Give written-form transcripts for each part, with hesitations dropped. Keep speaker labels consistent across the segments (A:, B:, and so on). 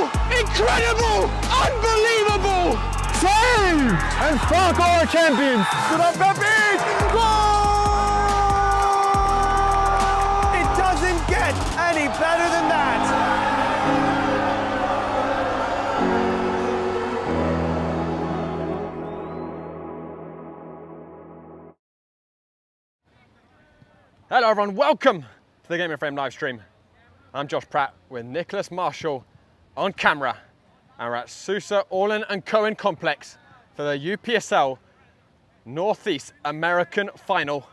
A: Incredible! Unbelievable!
B: Save! And fuck our champions!
A: It doesn't get any better than that!
C: Hello everyone, welcome to the Gaming Frame live stream. I'm Josh Pratt with Nicholas Marshall on camera, and we're at Sousa Orlan and Cohen Complex for the UPSL Northeast American Final.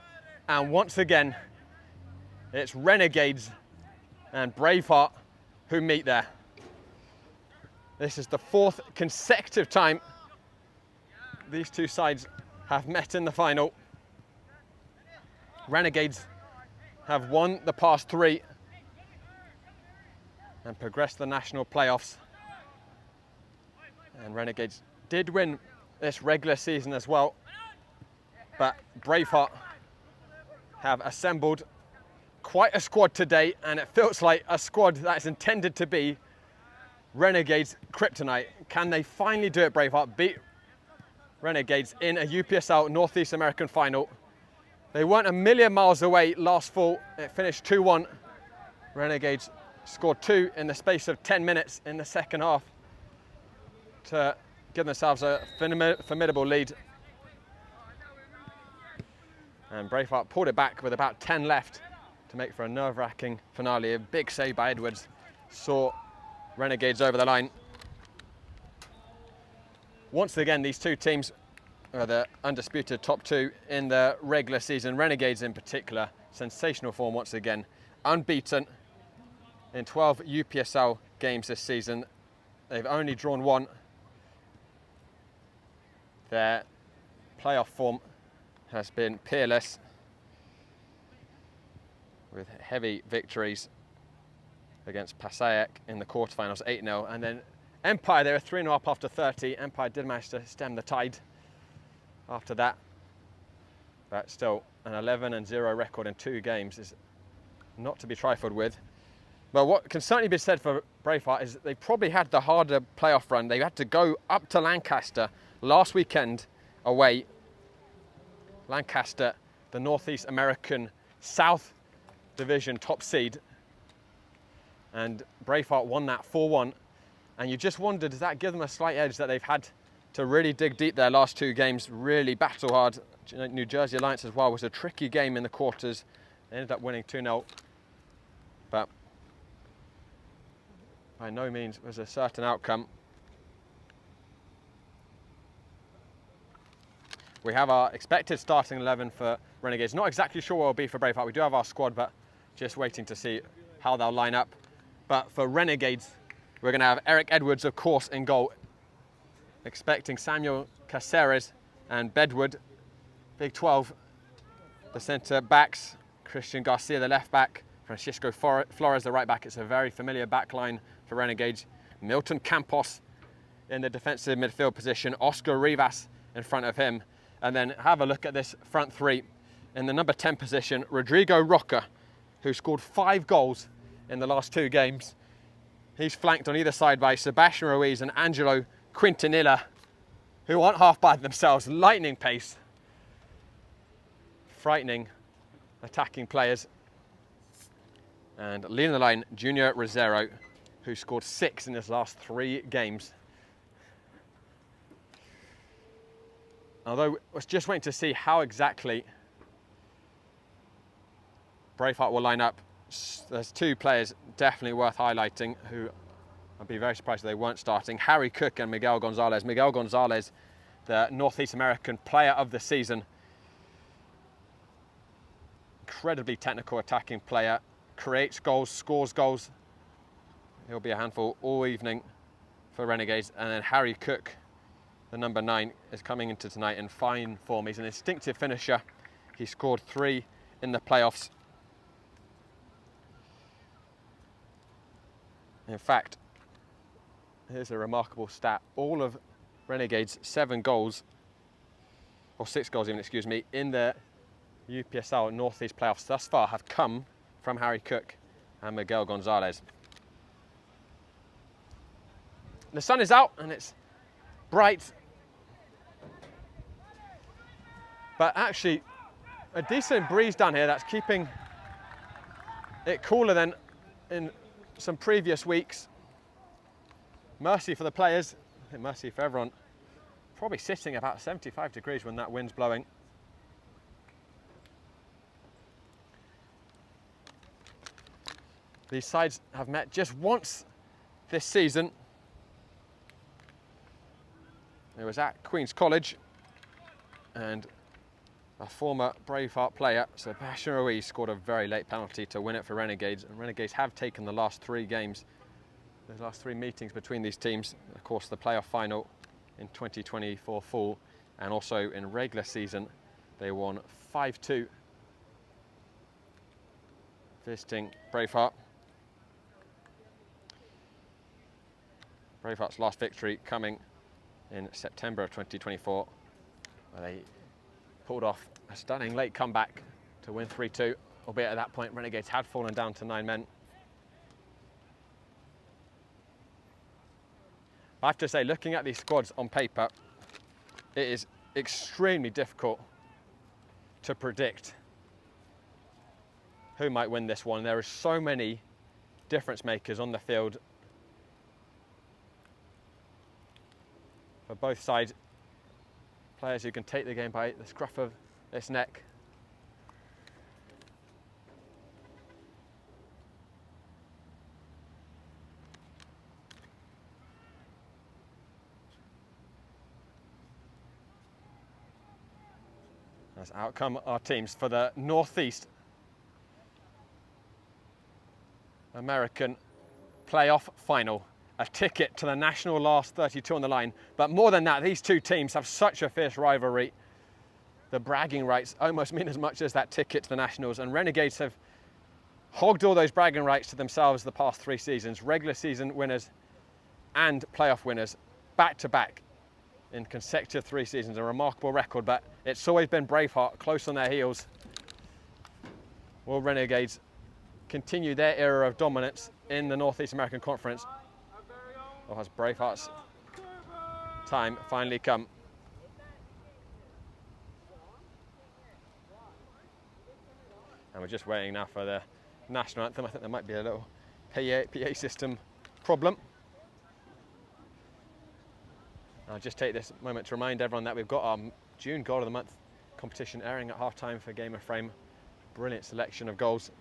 C: And once again, it's Renegades and Braveheart who meet there. This is the fourth consecutive time these two sides have met in the final. Renegades have won the past three and progressed to the national playoffs. And Renegades did win this regular season as well, but Braveheart have assembled quite a squad today, and it feels like a squad that's intended to be Renegades' kryptonite. Can they finally do it, Braveheart? Beat Renegades in a UPSL Northeast American final. They weren't a million miles away last fall. It finished 2-1. Renegades scored 2 in the space of 10 minutes in the second half to give themselves a formidable lead. And Braveheart pulled it back with about 10 left to make for a nerve-wracking finale. A big save by Edwards saw Renegades over the line. Once again, these two teams are the undisputed top two in the regular season. Renegades in particular, sensational form once again. Unbeaten in 12 UPSL games this season. They've only drawn 1. Their playoff form has been peerless, with heavy victories against Passaic in the quarterfinals, 8-0. And then Empire, they were 3-0 up after 30. Empire did manage to stem the tide after that, but still an 11-0 record in 2 games is not to be trifled with. But what can certainly be said for Braveheart is that they probably had the harder playoff run. They had to go up to Lancaster last weekend away. Lancaster, the Northeast American South Division top seed, and Braveheart won that 4-1. And you just wondered, does that give them a slight edge that they've had to really dig deep their last 2 games, really battle hard. New Jersey Alliance as well was a tricky game in the quarters. They ended up winning 2-0, but by no means was a certain outcome. We have our expected starting 11 for Renegades. Not exactly sure what it'll be for Braveheart. We do have our squad, but just waiting to see how they'll line up. But for Renegades, we're going to have Eric Edwards, of course, in goal. Expecting Samuel Caceres and Bedwood, Big 12, the centre backs, Christian Garcia, the left back, Francisco Flores, the right back. It's a very familiar back line for Renegades. Milton Campos in the defensive midfield position, Oscar Rivas in front of him. And then have a look at this front three. In the number 10 position, Rodrigo Roca, who scored 5 goals in the last 2 games. He's flanked on either side by Sebastian Ruiz and Angelo Quintanilla, who aren't half bad themselves. Lightning pace, frightening attacking players. And leading the line, Junior Rosero, who scored 6 in his last 3 games. Although I was just waiting to see how exactly Braveheart will line up. There's 2 players definitely worth highlighting who I'd be very surprised if they weren't starting. Harry Cook and Miguel Gonzalez. Miguel Gonzalez, the Northeast American Player of the Season. Incredibly technical attacking player. Creates goals, scores goals. He'll be a handful all evening for Renegades. And then Harry Cook, the number 9, is coming into tonight in fine form. He's an instinctive finisher. He scored 3 in the playoffs. In fact, here's a remarkable stat. All of Renegades' 7 goals, or 6 goals even, excuse me, in the UPSL Northeast playoffs thus far have come from Harry Cook and Miguel Gonzalez. the sun is out and it's bright. But actually, a decent breeze down here that's keeping it cooler than in some previous weeks. Mercy for the players, I think mercy for everyone. Probably sitting about 75 degrees when that wind's blowing. These sides have met just once this season. It was at Queen's College, and a former Braveheart player, Sebastian Ruiz, scored a very late penalty to win it for Renegades, and Renegades have taken the last 3 games, the last 3 meetings between these teams. Of course, the playoff final in 2024 fall, and also in regular season, they won 5-2, visiting Braveheart. Braveheart's last victory coming in September of 2024, where they pulled off a stunning late comeback to win 3-2, albeit at that point Renegades had fallen down to 9 men. I have to say, looking at these squads on paper, it is extremely difficult to predict who might win this one. There are so many difference makers on the field for both sides. Players who can take the game by the scruff of its neck. As out come our teams for the Northeast American playoff final. A ticket to the national last 32 on the line. But more than that, these two teams have such a fierce rivalry. The bragging rights almost mean as much as that ticket to the nationals. And Renegades have hogged all those bragging rights to themselves the past 3 seasons. Regular season winners and playoff winners back to back in consecutive 3 seasons. A remarkable record, but it's always been Braveheart close on their heels. Will Renegades continue their era of dominance in the Northeast American Conference? Or has Braveheart's time finally come? And we're just waiting now for the national anthem. I think there might be a little PA system problem. I'll just take this moment to remind everyone that we've got our June Goal of the Month competition airing at half-time for Game of Frame. Brilliant selection of goals.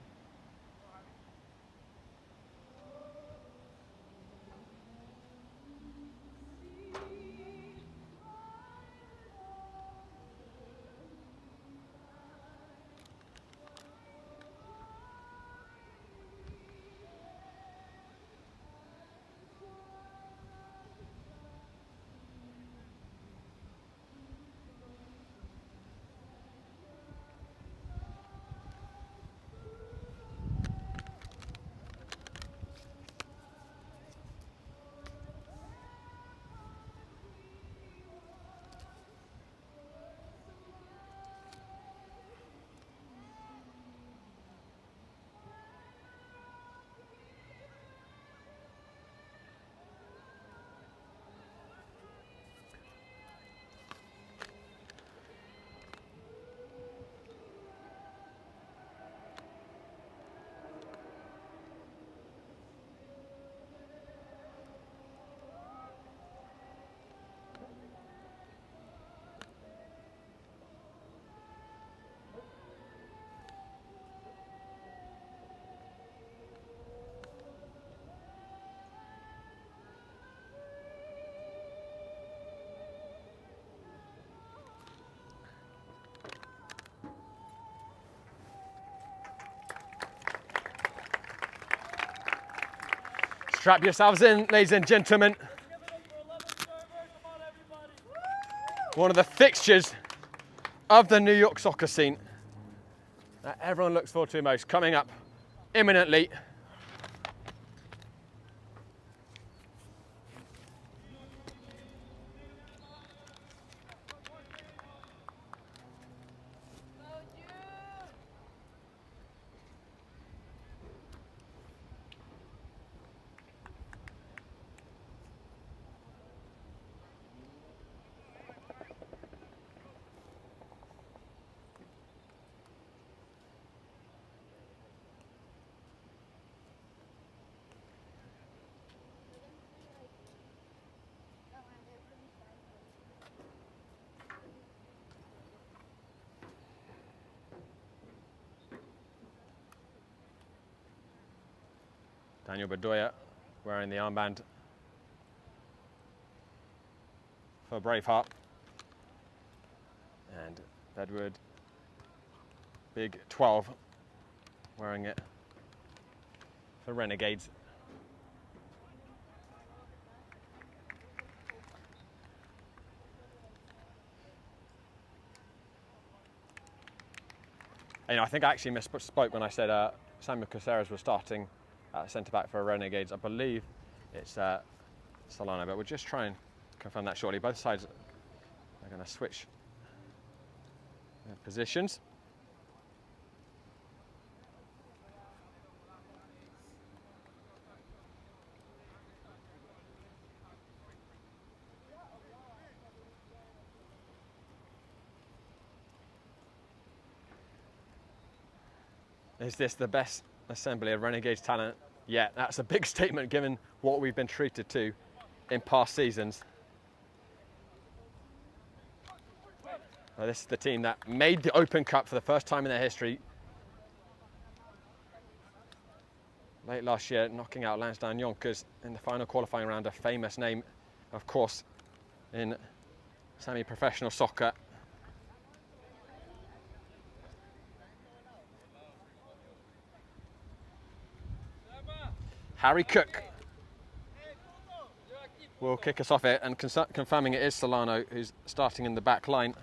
C: Strap yourselves in, ladies and gentlemen. One of the fixtures of the New York soccer scene that everyone looks forward to most, coming up imminently. Daniel Bedoya wearing the armband for Braveheart. And Edward, big 12, wearing it for Renegades. You know, I think I actually misspoke when I said Samuel Caceres was starting at centre-back for Renegades. I believe it's Solano, but we'll just try and confirm that shortly. Both sides are going to switch their positions. Is this the best assembly of Renegades talent yet? That's a big statement given what we've been treated to in past seasons. Well, this is the team that made the Open Cup for the first time in their history. Late last year, knocking out Lansdowne Yonkers in the final qualifying round, a famous name, of course, in semi-professional soccer. Harry Cook will kick us off it, and confirming it is Solano who's starting in the back line.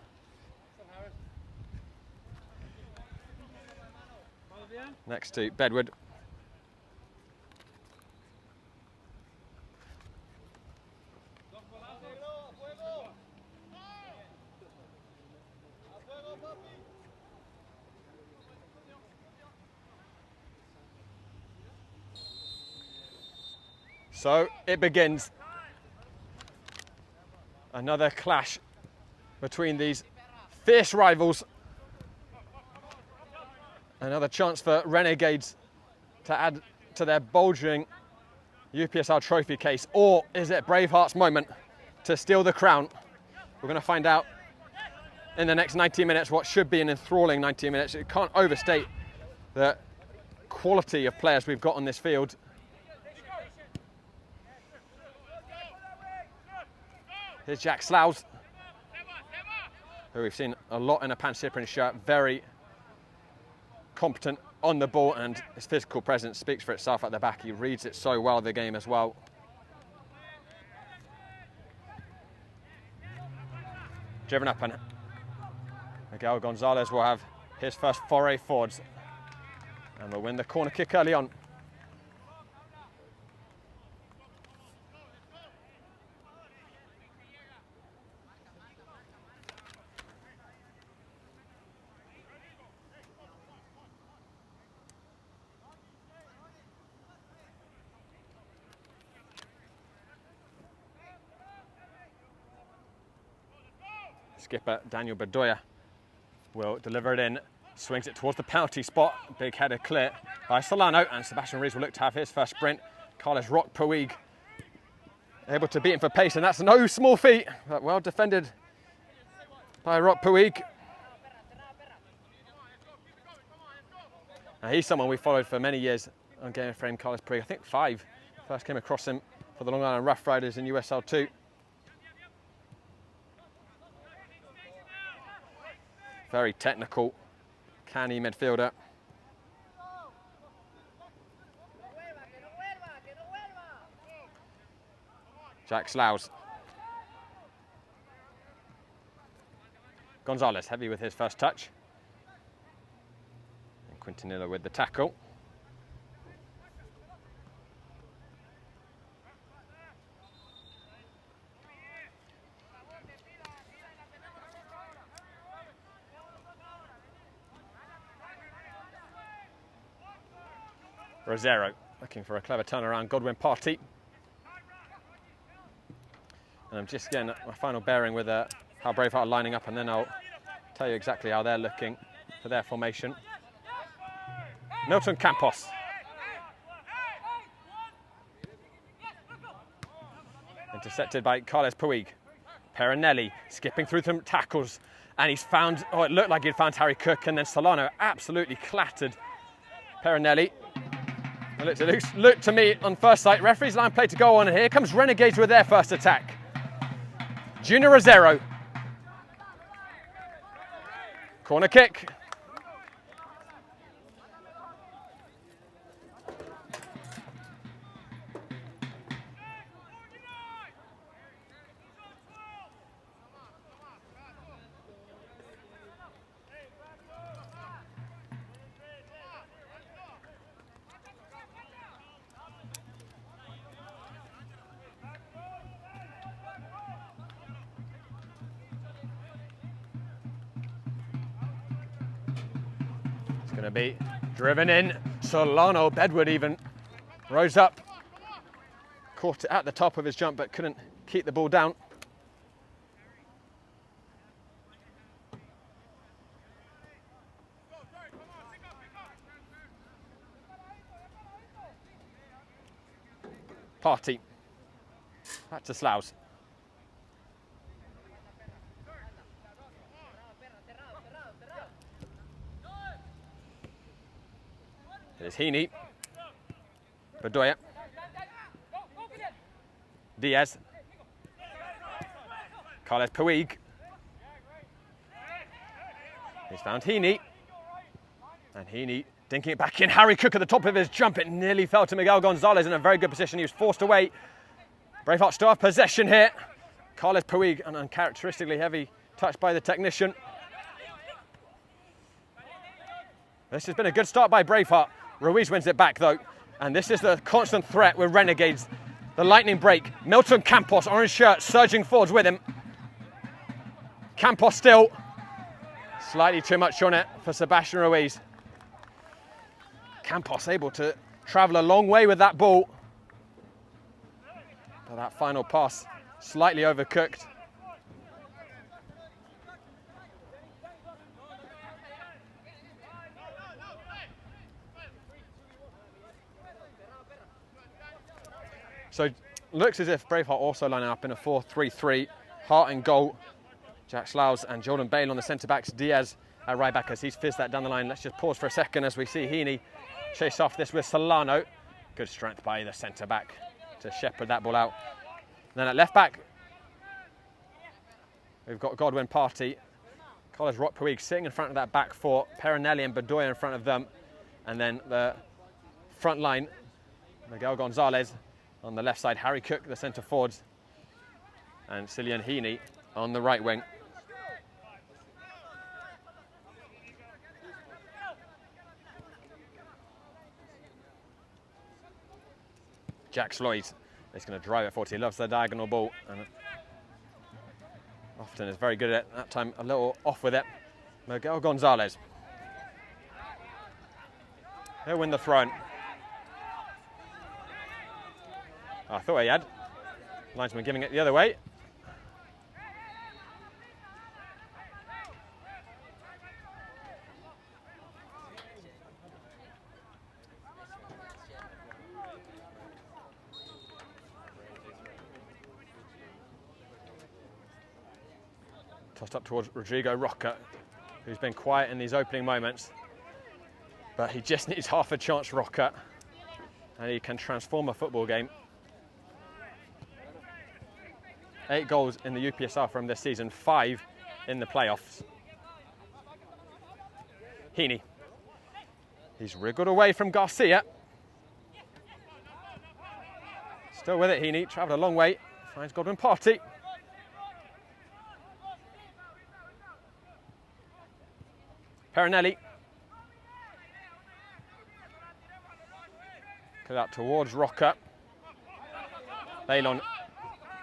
C: Next to Bedward. So it begins. Another clash between these fierce rivals. Another chance for Renegades to add to their bulging UPSL trophy case. Or is it Braveheart's moment to steal the crown? We're going to find out in the next 90 minutes what should be an enthralling 90 minutes. You can't overstate the quality of players we've got on this field. Here's Jack Slough, who we've seen a lot in a Pan-Cyprian shirt, very competent on the ball, and his physical presence speaks for itself at the back. He reads it so well, the game as well. Driven up, and Miguel Gonzalez will have his first foray forwards and will win the corner kick early on. Skipper Daniel Bedoya will deliver it in, swings it towards the penalty spot. Big header clear by Solano, and Sebastian Rees will look to have his first sprint. Carlos Rock Puig able to beat him for pace, and that's no small feat, but well defended by Rock Puig. Now he's someone we followed for many years on Game of Frame, Carlos Puig. I think 5. First came across him for the Long Island Rough Riders in USL 2. Very technical, canny midfielder. Jack Slough. Gonzalez heavy with his first touch. And Quintanilla with the tackle. Rosero looking for a clever turnaround. Godwin Party. And I'm just getting my final bearing with how Braveheart are lining up, and then I'll tell you exactly how they're looking for their formation. Milton Campos. Intercepted by Carles Puig. Perinelli skipping through some tackles, and he's found, oh, it looked like he'd found Harry Cook, and then Solano absolutely clattered Perinelli. Look to me on first sight. Referee's line play to go on, and here comes Renegades with their first attack. Junior Rosero. Corner kick. Going to be driven in. Solano Bedwood even rose up, caught it at the top of his jump, but couldn't keep the ball down. Party. Back to Sloughs. There's Heaney. Bedoya. Diaz. Carles Puig. He's found Heaney. And Heaney dinking it back in. Harry Cook at the top of his jump. It nearly fell to Miguel Gonzalez in a very good position. He was forced away. Braveheart still have possession here. Carles Puig, an uncharacteristically heavy touch by the technician. This has been a good start by Braveheart. Ruiz wins it back though, and this is the constant threat with Renegades. The lightning break. Milton Campos, orange shirt, surging forwards with him. Campos still. Slightly too much on it for Sebastian Ruiz. Campos able to travel a long way with that ball. But that final pass, slightly overcooked. So looks as if Braveheart also lining up in a 4-3-3. Hart in goal. Jack Sloughs and Jordan Bale on the centre-backs. Diaz at right-back as he's fizzed that down the line. Let's just pause for a second as we see Heaney chase off this with Solano. Good strength by the centre-back to shepherd that ball out. And then at left-back, we've got Godwin Party. Carlos Rock Puig sitting in front of that back four. Perinelli and Bedoya in front of them. And then the front line, Miguel Gonzalez. On the left side, Harry Cook, the centre forwards, and Cillian Heaney on the right wing. Jack Sloyd is going to drive it forward. He loves the diagonal ball and often is very good at it. That time a little off with it. Miguel Gonzalez. He'll win the throw. I thought he had. Linesman giving it the other way. Tossed up towards Rodrigo Roca, who's been quiet in these opening moments. But he just needs half a chance, Roca, and he can transform a football game. 8 goals in the UPSR from this season, 5 in the playoffs. Heaney. He's wriggled away from Garcia. Still with it, Heaney. Travelled a long way. Finds Godwin Party. Perinelli. Cut out towards Roca. Bailon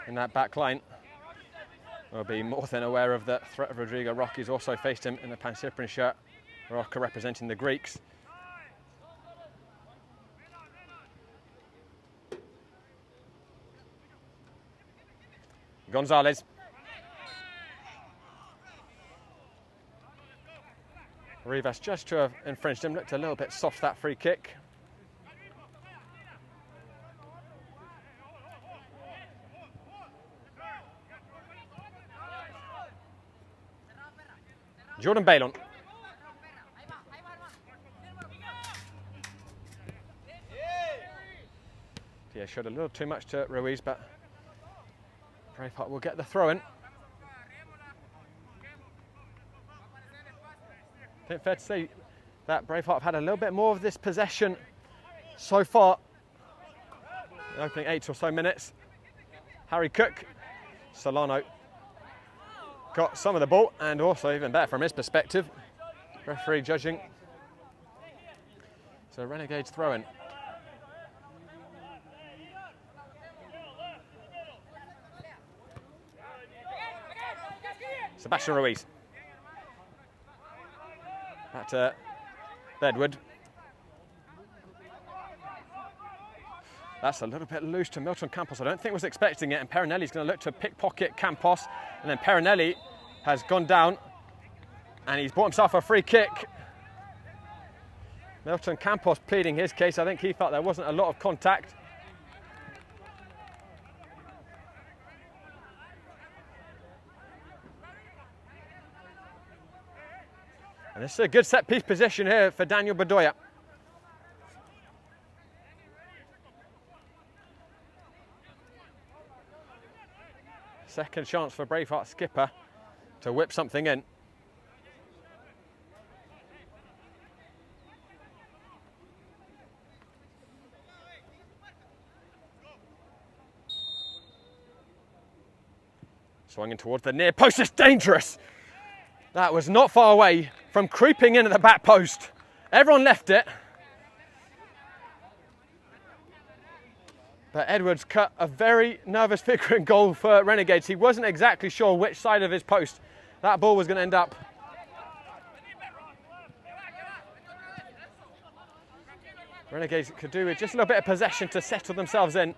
C: in that back line will be more than aware of the threat of Rodrigo Roca. He's also faced him in the Pansiprin shirt. Roca representing the Greeks. Gonzalez. Rivas just to have infringed him. Looked a little bit soft, that free kick. Jordan Bailon. showed a little too much to Ruiz, but Braveheart will get the throw in. I think fair to say that Braveheart have had a little bit more of this possession so far. The opening 8 or so minutes. Harry Cook, Solano got some of the ball, and also even better from his perspective, referee judging. So Renegades throw in. Sebastian Ruiz. Back to Edward. That's a little bit loose to Milton Campos. I don't think was expecting it, and Perinelli's going to look to pickpocket Campos, and then Perinelli has gone down, and he's bought himself a free kick. Milton Campos pleading his case. I think he felt there wasn't a lot of contact. And this is a good set-piece position here for Daniel Bedoya. Second chance for Braveheart skipper to whip something in. Swinging towards the near post, it's dangerous. That was not far away from creeping in at the back post. Everyone left it. But Edwards cut a very nervous figure in goal for Renegades. He wasn't exactly sure which side of his post that ball was going to end up. Renegades could do with just a little bit of possession to settle themselves in.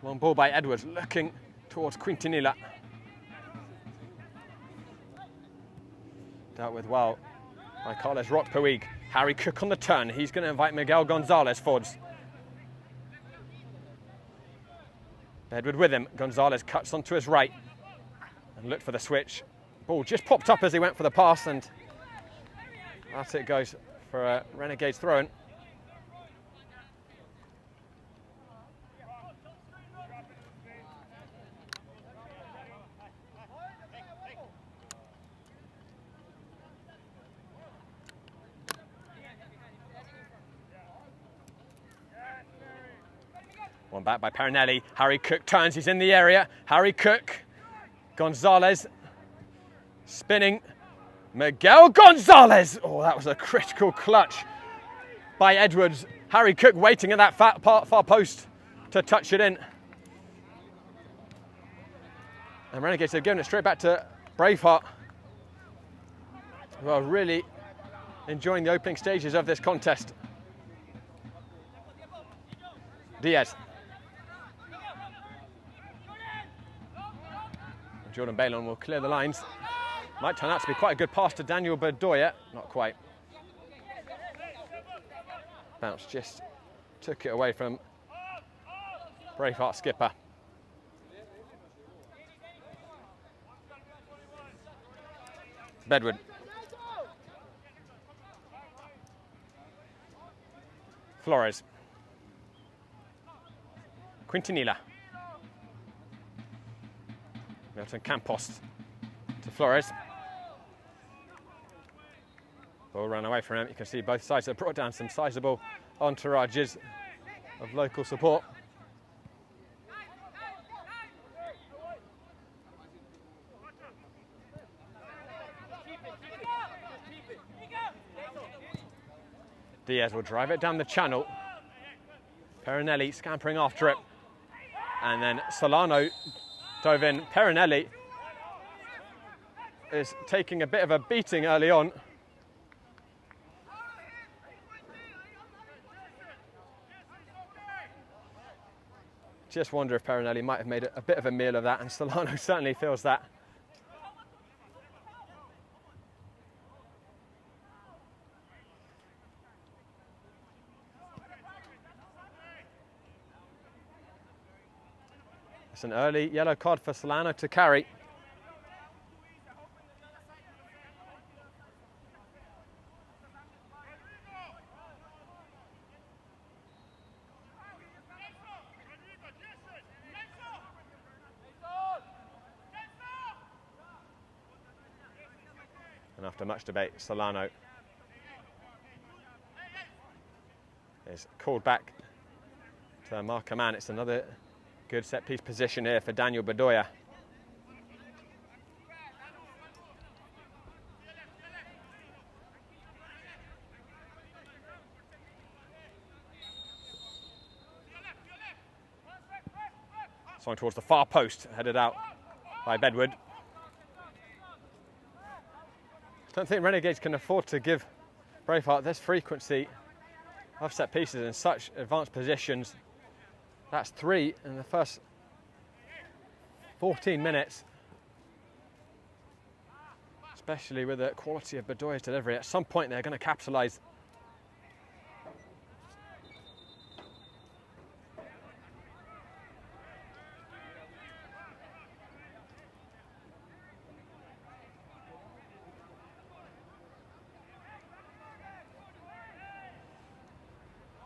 C: Long ball by Edwards, looking towards Quintanilla. Dealt with well by Carles Rock Puig. Harry Cook on the turn. He's going to invite Miguel Gonzalez forwards. Edward with him. Gonzalez cuts onto his right and looked for the switch. Ball just popped up as he went for the pass, and that's it goes for a Renegades throw-in. One back by Perinelli. Harry Cook turns, he's in the area. Harry Cook, Gonzalez, spinning. Miguel Gonzalez! Oh, that was a critical clutch by Edwards. Harry Cook waiting at that far post to touch it in. And Renegades have given it straight back to Braveheart, who are really enjoying the opening stages of this contest. Diaz. Jordan Bailon will clear the lines. Might turn out to be quite a good pass to Daniel Bedoya. Not quite. Bounce just took it away from Braveheart skipper. Bedwood. Flores. Quintanilla. Milton Campos to Flores. Ball ran away from him. You can see both sides have brought down some sizable entourages of local support. Diaz will drive it down the channel. Perinelli scampering after it. And then Solano dove in. Perinelli is taking a bit of a beating early on. Just wonder if Perinelli might have made a bit of a meal of that, and Solano certainly feels that. It's an early yellow card for Solano to carry. After much debate, Solano is called back to mark a man. It's another good set-piece position here for Daniel Bedoya. Swung towards the far post, headed out by Bedward. I don't think Renegades can afford to give Braveheart this frequency of set pieces in such advanced positions. That's 3 in the first 14 minutes. Especially with the quality of Bedoya's delivery. At some point they're going to capitalise.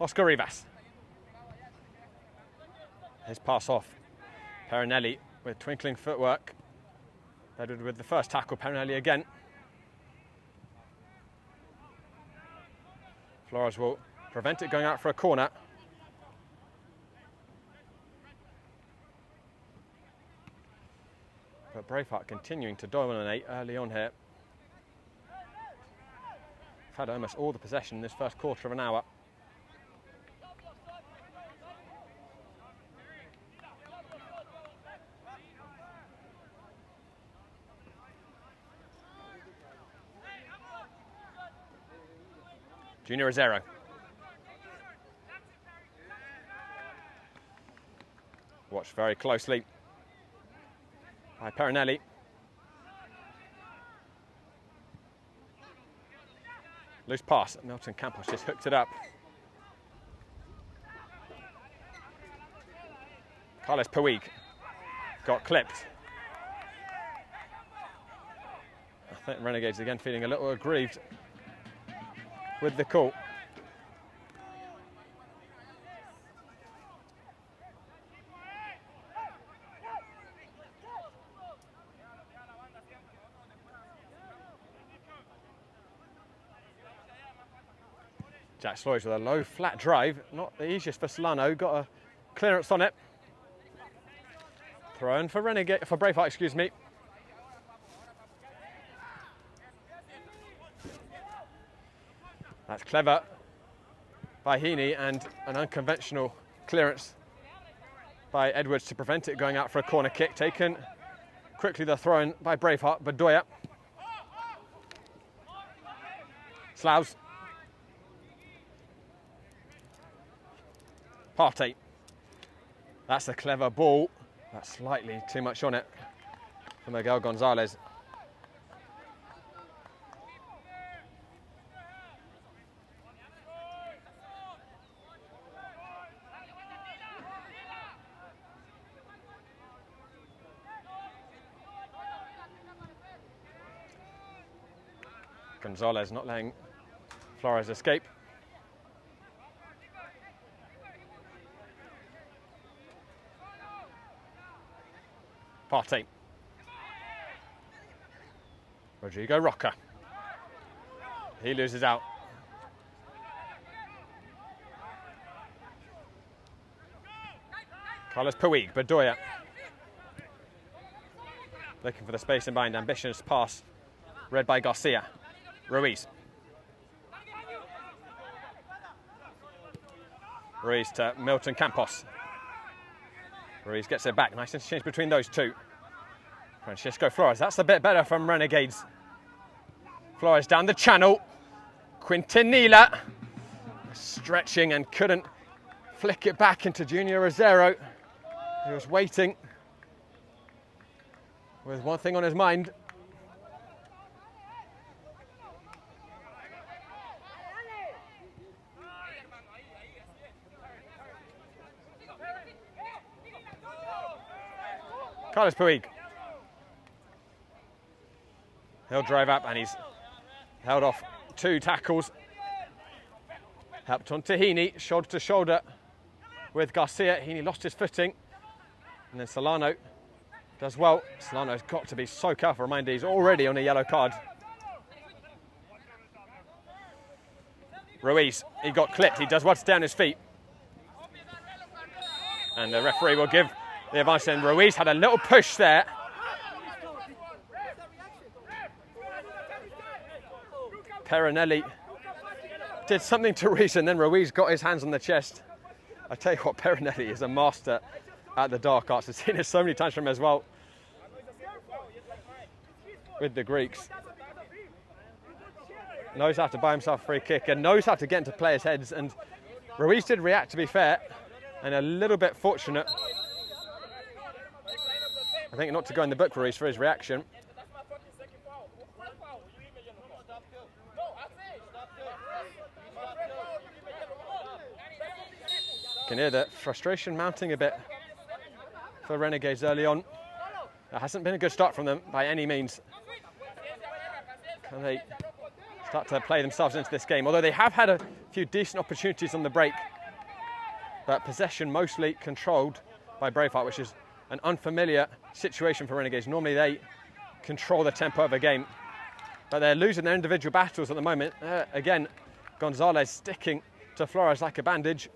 C: Oscar Rivas. His pass off. Perinelli with twinkling footwork. Bedward with the first tackle. Perinelli again. Flores will prevent it going out for a corner. But Braveheart continuing to dominate early on here. Had almost all the possession in this first quarter of an hour. Junior Rosero. Watched very closely by Perinelli. Loose pass. Milton Campos just hooked it up. Carlos Puig got clipped. I think Renegades again feeling a little aggrieved with the call. Jack Sloyes with a low flat drive, not the easiest for Solano, got a clearance on it. Throw in for Braveheart, excuse me. That's clever by Heaney and an unconventional clearance by Edwards to prevent it going out for a corner kick. Taken quickly the throw in by Braveheart, Bedoya. Sloughs. Partey. That's a clever ball. That's slightly too much on it for Miguel Gonzalez. Gonzalez not letting Flores escape. Partey. Rodrigo Roca. He loses out. Carlos Puig, Bedoya. Looking for the space in behind, ambitious pass. Read by Garcia. Ruiz. Ruiz to Milton Campos. Ruiz gets it back. Nice interchange between those two. Francisco Flores. That's a bit better from Renegades. Flores down the channel. Quintanilla stretching and couldn't flick it back into Junior Rosero. He was waiting with one thing on his mind. Carlos Puig. He'll drive up and he's held off 2 tackles. Helped on to Heaney, shoulder to shoulder with Garcia. Heaney lost his footing. And then Solano does well. Solano's got to be so careful. Reminder, he's already on a yellow card. Ruiz, he got clipped. He does well to stay on his feet. And the referee will give the advantage. And Ruiz had a little push there. Perinelli did something to Ruiz, and then Ruiz got his hands on the chest. I tell you what, Perinelli is a master at the dark arts. I've seen it so many times from him as well with the Greeks. Knows how to buy himself a free kick and knows how to get into players' heads. And Ruiz did react, to be fair, and a little bit fortunate. I think not to go in the book, Ruiz, for his reaction. You can hear the frustration mounting a bit for Renegades early on. That hasn't been a good start from them by any means. Can they start to play themselves into this game? Although they have had a few decent opportunities on the break, but possession mostly controlled by Braveheart, which is an unfamiliar situation for Renegades. Normally they control the tempo of a game, but they're losing their individual battles at the moment. Again, Gonzalez sticking to Flores like a bandage.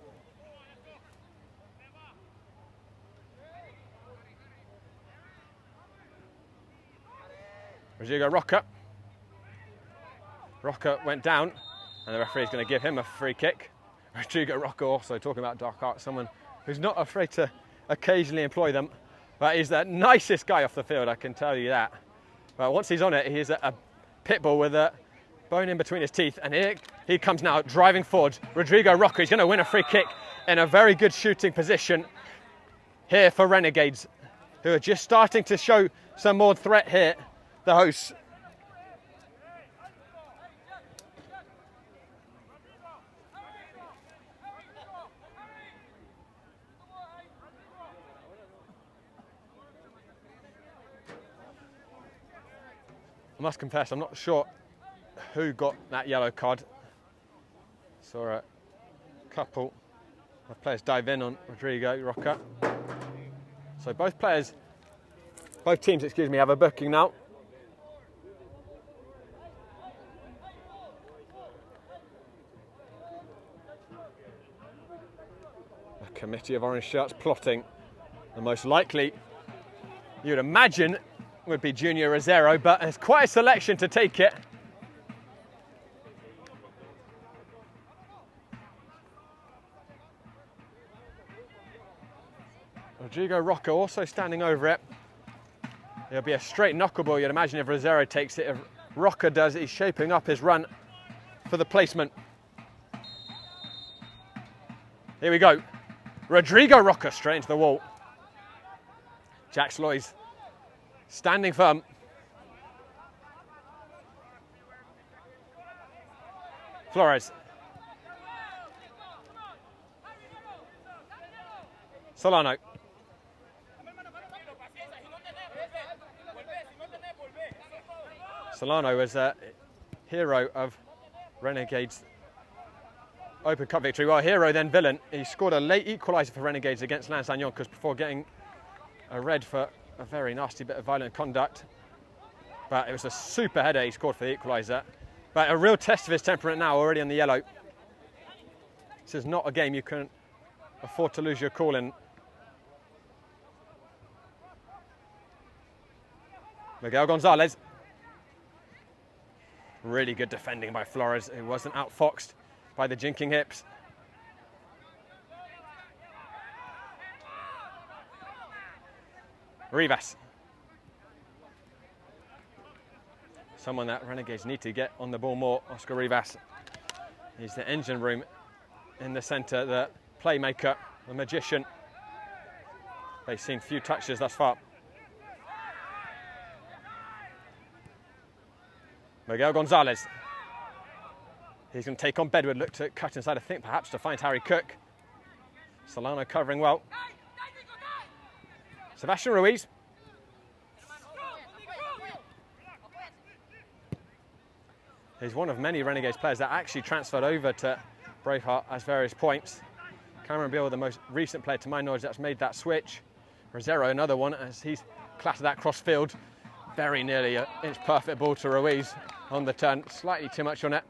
C: Rodrigo Roca. Roca went down, and the referee is going to give him a free kick. Rodrigo Roca, also talking about dark arts, someone who's not afraid to occasionally employ them, but he's the nicest guy off the field, I can tell you that. But once he's on it, he's a pit bull with a bone in between his teeth, and here he comes now driving forward. Rodrigo Roca is going to win a free kick in a very good shooting position here for Renegades, who are just starting to show some more threat here, the hosts. I must confess, I'm not sure who got that yellow card. Saw a couple of players dive in on Rodrigo Roca. So both teams, excuse me, have a booking now. A committee of orange shirts plotting. The most likely, you'd imagine, would be Junior Rosero, but it's quite a selection to take it. Rodrigo Roca also standing over it. It'll be a straight knuckleball, you'd imagine, if Rosero takes it. If Roca does it, he's shaping up his run for the placement. Here we go. Rodrigo Roca straight into the wall. Jack Sloy's standing firm. Flores. Solano. Solano was a hero of Renegades' Open Cup victory. Well, hero then villain. He scored a late equaliser for Renegades against Lens Yonkers before getting a red for a very nasty bit of violent conduct. But it was a super header he scored for the equaliser. But a real test of his temperament now, already on the yellow. This is not a game you can afford to lose your cool in. Miguel Gonzalez. Really good defending by Flores, who wasn't outfoxed by the jinking hips. Rivas. Someone that Renegades need to get on the ball more, Oscar Rivas. He's the engine room in the centre, the playmaker, the magician. They've seen few touches thus far. Miguel Gonzalez. He's going to take on Bedward, look to cut inside, I think, perhaps to find Harry Cook. Solano covering well. Sebastian Ruiz. He's one of many Renegades players that actually transferred over to Braveheart at various points. Cameron Beale, the most recent player to my knowledge that's made that switch. Rosero, another one, as he's clattered that cross field. Very nearly an inch perfect ball to Ruiz on the turn. Slightly too much on it.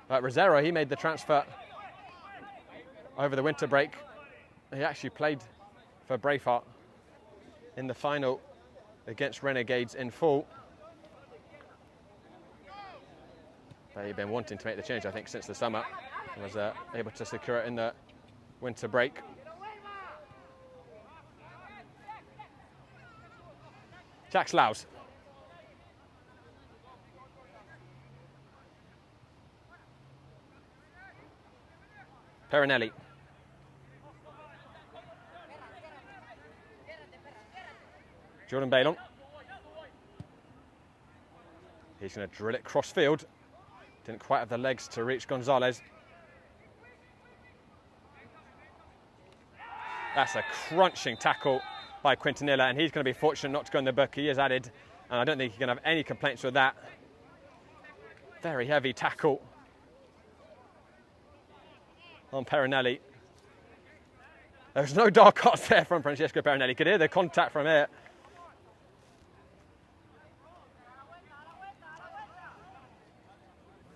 C: But Rosero, he made the transfer over the winter break. He actually played for Braveheart in the final against Renegades in full. But he'd been wanting to make the change, I think, since the summer. And was able to secure it in the winter break. Jack Slouse. Perinelli. Jordan Bailon. He's going to drill it cross field. Didn't quite have the legs to reach Gonzalez. That's a crunching tackle by Quintanilla, and he's going to be fortunate not to go in the book. He is added, and I don't think he's going to have any complaints with that. Very heavy tackle on Perinelli. There's no dark arts there from Francesco Perinelli. You could hear the contact from here.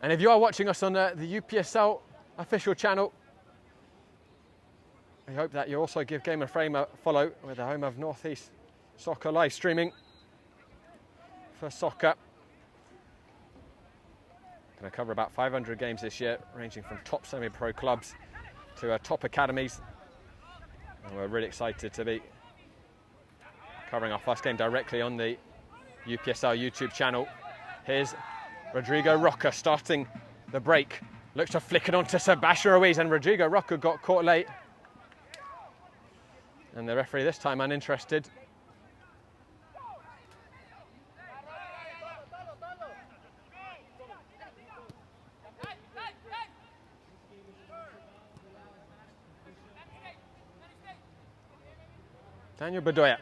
C: And if you are watching us on the UPSL official channel, I hope that you also give Game and Frame a follow. We're the home of Northeast Soccer live streaming for soccer. Going to cover about 500 games this year, ranging from top semi-pro clubs to top academies. And we're really excited to be covering our first game directly on the UPSL YouTube channel. Here's Rodrigo Roca starting the break. Looks to flick it on to Sebastian Ruiz, and Rodrigo Roca got caught late. And the referee this time uninterested. Daniel Bedoya.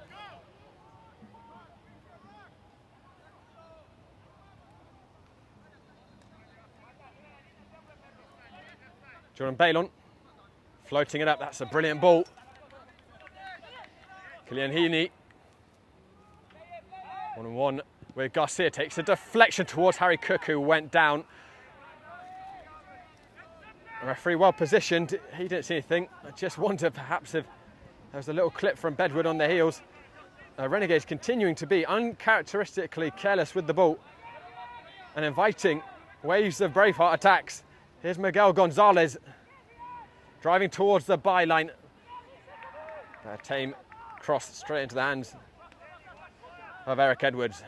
C: Jordan Bailon floating it up. That's a brilliant ball. Kylian Heaney. 1-on-1 with Garcia. Takes a deflection towards Harry Cook, who went down. The referee well positioned. He didn't see anything. I just wonder perhaps if there was a little clip from Bedwood on their heels. Renegades continuing to be uncharacteristically careless with the ball and inviting waves of Braveheart attacks. Here's Miguel Gonzalez driving towards the byline. A tame cross straight into the hands of Eric Edwards.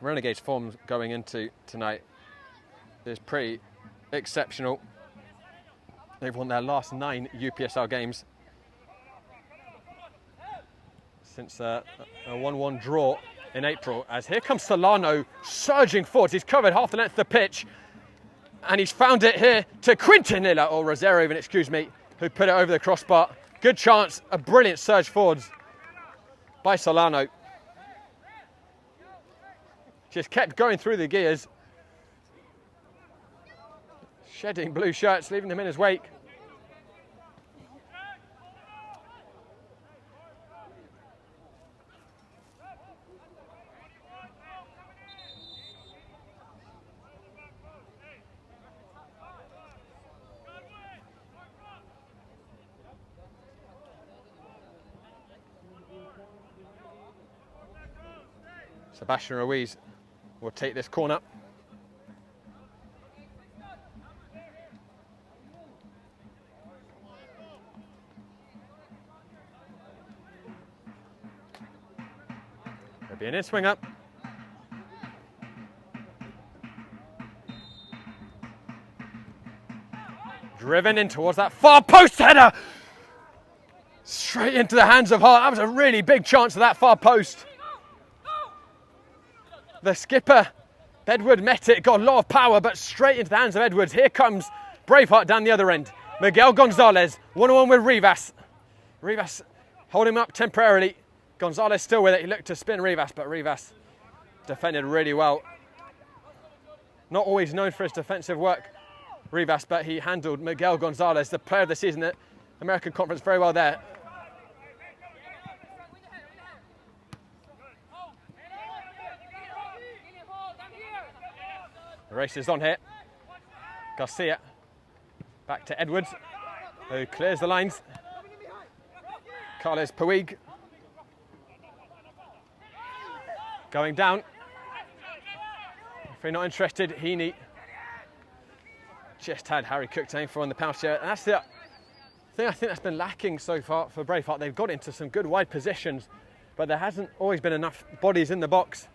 C: Renegades' form going into tonight is pretty exceptional. They've won their last 9 UPSL games since a 1-1 draw in April. As here comes Solano surging forwards. He's covered half the length of the pitch, and he's found it here to Quintanilla, or Rosero even, excuse me, who put it over the crossbar. Good chance, a brilliant surge forwards by Solano. Just kept going through the gears, shedding blue shirts, leaving them in his wake. Sebastian Ruiz will take this corner. There'll be an in-swing up. Driven in towards that far post header. Straight into the hands of Hart. That was a really big chance of that far post. The skipper, Bedwood, met it, got a lot of power, but straight into the hands of Edwards. Here comes Braveheart down the other end. Miguel Gonzalez, 1-on-1 with Rivas. Rivas holding him up temporarily. Gonzalez still with it. He looked to spin Rivas, but Rivas defended really well. Not always known for his defensive work, Rivas, but he handled Miguel Gonzalez, the player of the season at American Conference, very well there. The race is on here. Garcia back to Edwards, who clears the lines. Carles Puig going down. If you're not interested, Heaney just had Harry Cook to aim for on the penalty area. And that's the thing I think that's been lacking so far for Braveheart. They've got into some good wide positions, but there hasn't always been enough bodies in the box.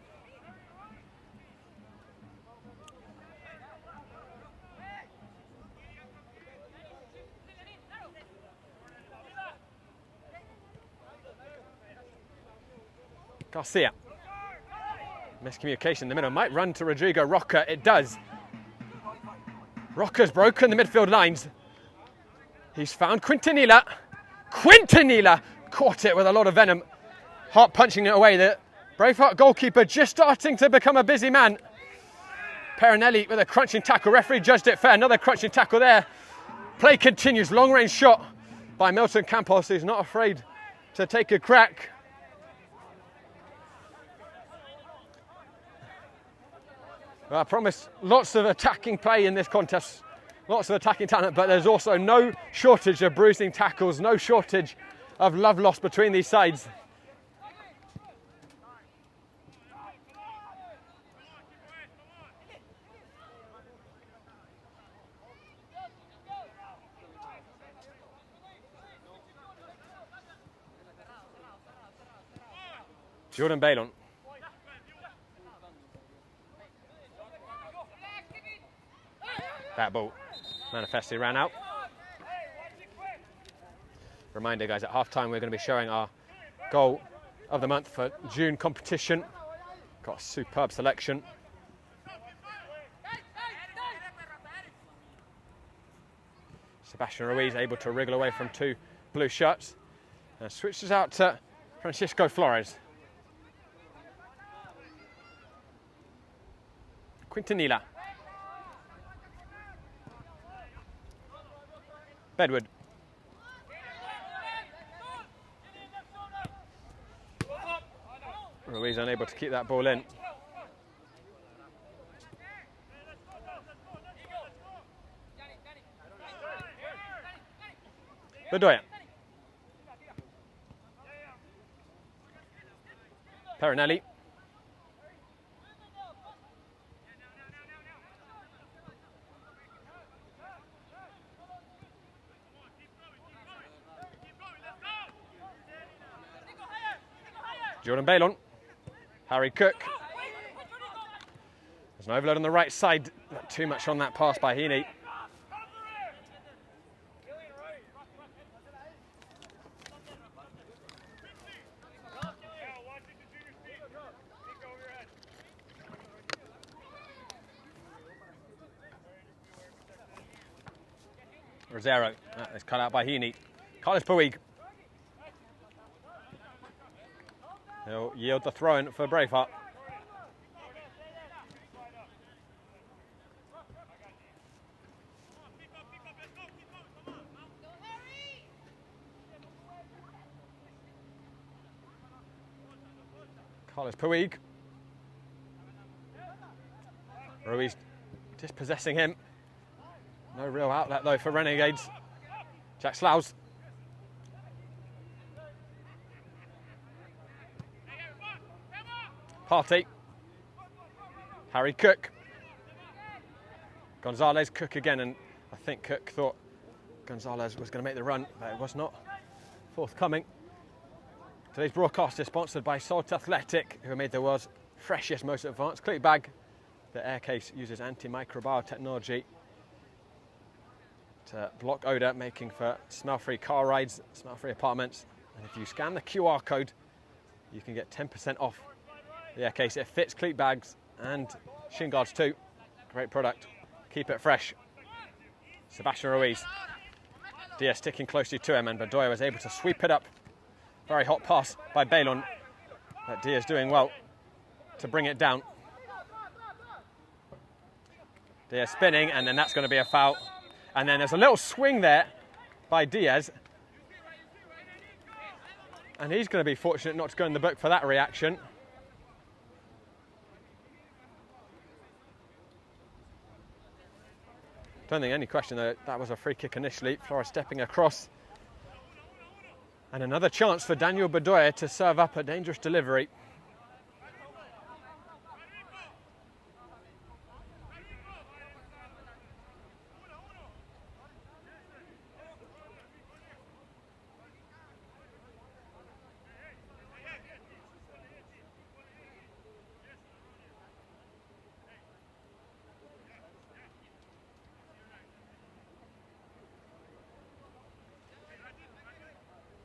C: Garcia. Miscommunication in the middle. Might run to Rodrigo Roca. It does. Roca's broken the midfield lines. He's found Quintanilla. Quintanilla caught it with a lot of venom. Heart punching it away. The Braveheart goalkeeper just starting to become a busy man. Perinelli with a crunching tackle. Referee judged it fair. Another crunching tackle there. Play continues. Long range shot by Milton Campos, who's not afraid to take a crack. Well, I promise lots of attacking play in this contest, lots of attacking talent, but there's also no shortage of bruising tackles, no shortage of love lost between these sides. Jordan Bailon. That ball manifestly ran out. Reminder, guys, at half-time we're going to be showing our goal of the month for June competition. Got a superb selection. Sebastian Ruiz able to wriggle away from two blue shirts and switches out to Francisco Flores. Quintanilla. Bedward. Ruiz unable to keep that ball in. Bedoya. Perinelli. Jordan Bailon. Harry Cook. There's an overload on the right side. Not too much on that pass by Heaney. Rosero. That is cut out by Heaney. Carles Puig. He'll yield the throw-in for Braveheart. Carles Puig. Ruiz dispossessing him. No real outlet though for Renegades. Jack Slough. Partey. Harry Cook. Gonzalez, Cook again, and I think Cook thought Gonzalez was going to make the run, but it was not forthcoming. Today's broadcast is sponsored by Salt Athletic, who made the world's freshest, most advanced clip bag. The air case uses antimicrobial technology to block odour, making for smell-free car rides, smell-free apartments. And if you scan the QR code, you can get 10% off the air case. It fits cleat bags and shin guards too. Great product. Keep it fresh. Sebastian Ruiz. Diaz sticking closely to him, and Bedoya was able to sweep it up. Very hot pass by Bailon. But Diaz doing well to bring it down. Diaz spinning, and then that's going to be a foul. And then there's a little swing there by Diaz. And he's going to be fortunate not to go in the book for that reaction. Don't think any question though, that was a free kick initially. Flores stepping across. And another chance for Daniel Bedoya to serve up a dangerous delivery.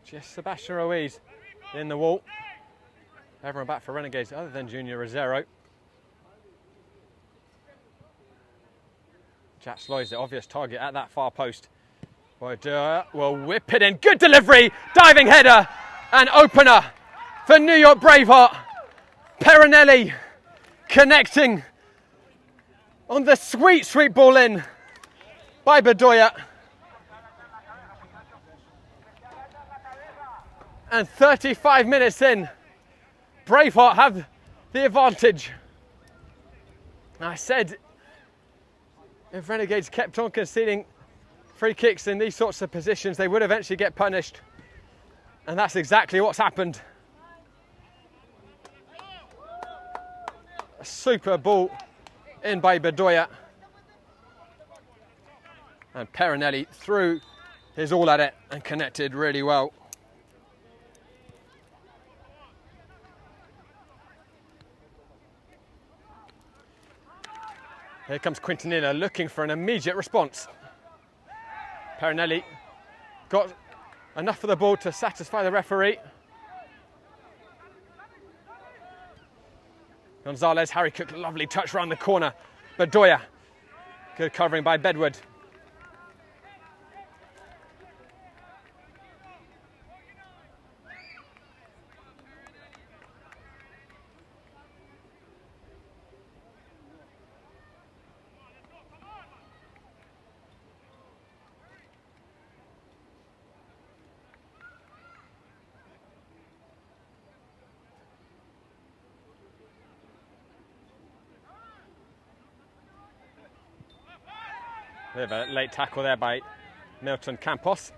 C: Just Sebastian Ruiz in the wall. Everyone back for Renegades other than Junior Rosero. Jack Sloy's the obvious target at that far post. Bedoya will whip it in. Good delivery, diving header and opener for New York Braveheart. Perinelli connecting on the sweet, sweet ball in by Bedoya. And 35 minutes in, Braveheart have the advantage. I said if Renegades kept on conceding free kicks in these sorts of positions, they would eventually get punished. And that's exactly what's happened. A super ball in by Bedoya. And Perinelli threw his all at it and connected really well. Here comes Quintanilla looking for an immediate response. Perinelli got enough of the ball to satisfy the referee. Gonzalez, Harry Cook, lovely touch around the corner. Bedoya, good covering by Bedward. Bit of a late tackle there by Milton Campos.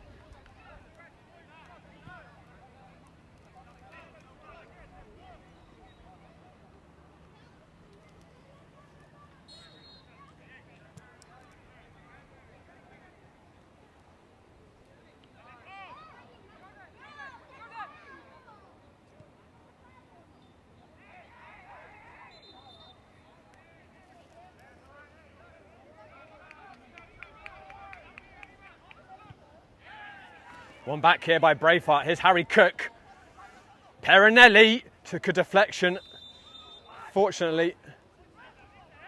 C: One back here by Braveheart. Here's Harry Cook. Perinelli took a deflection. Fortunately,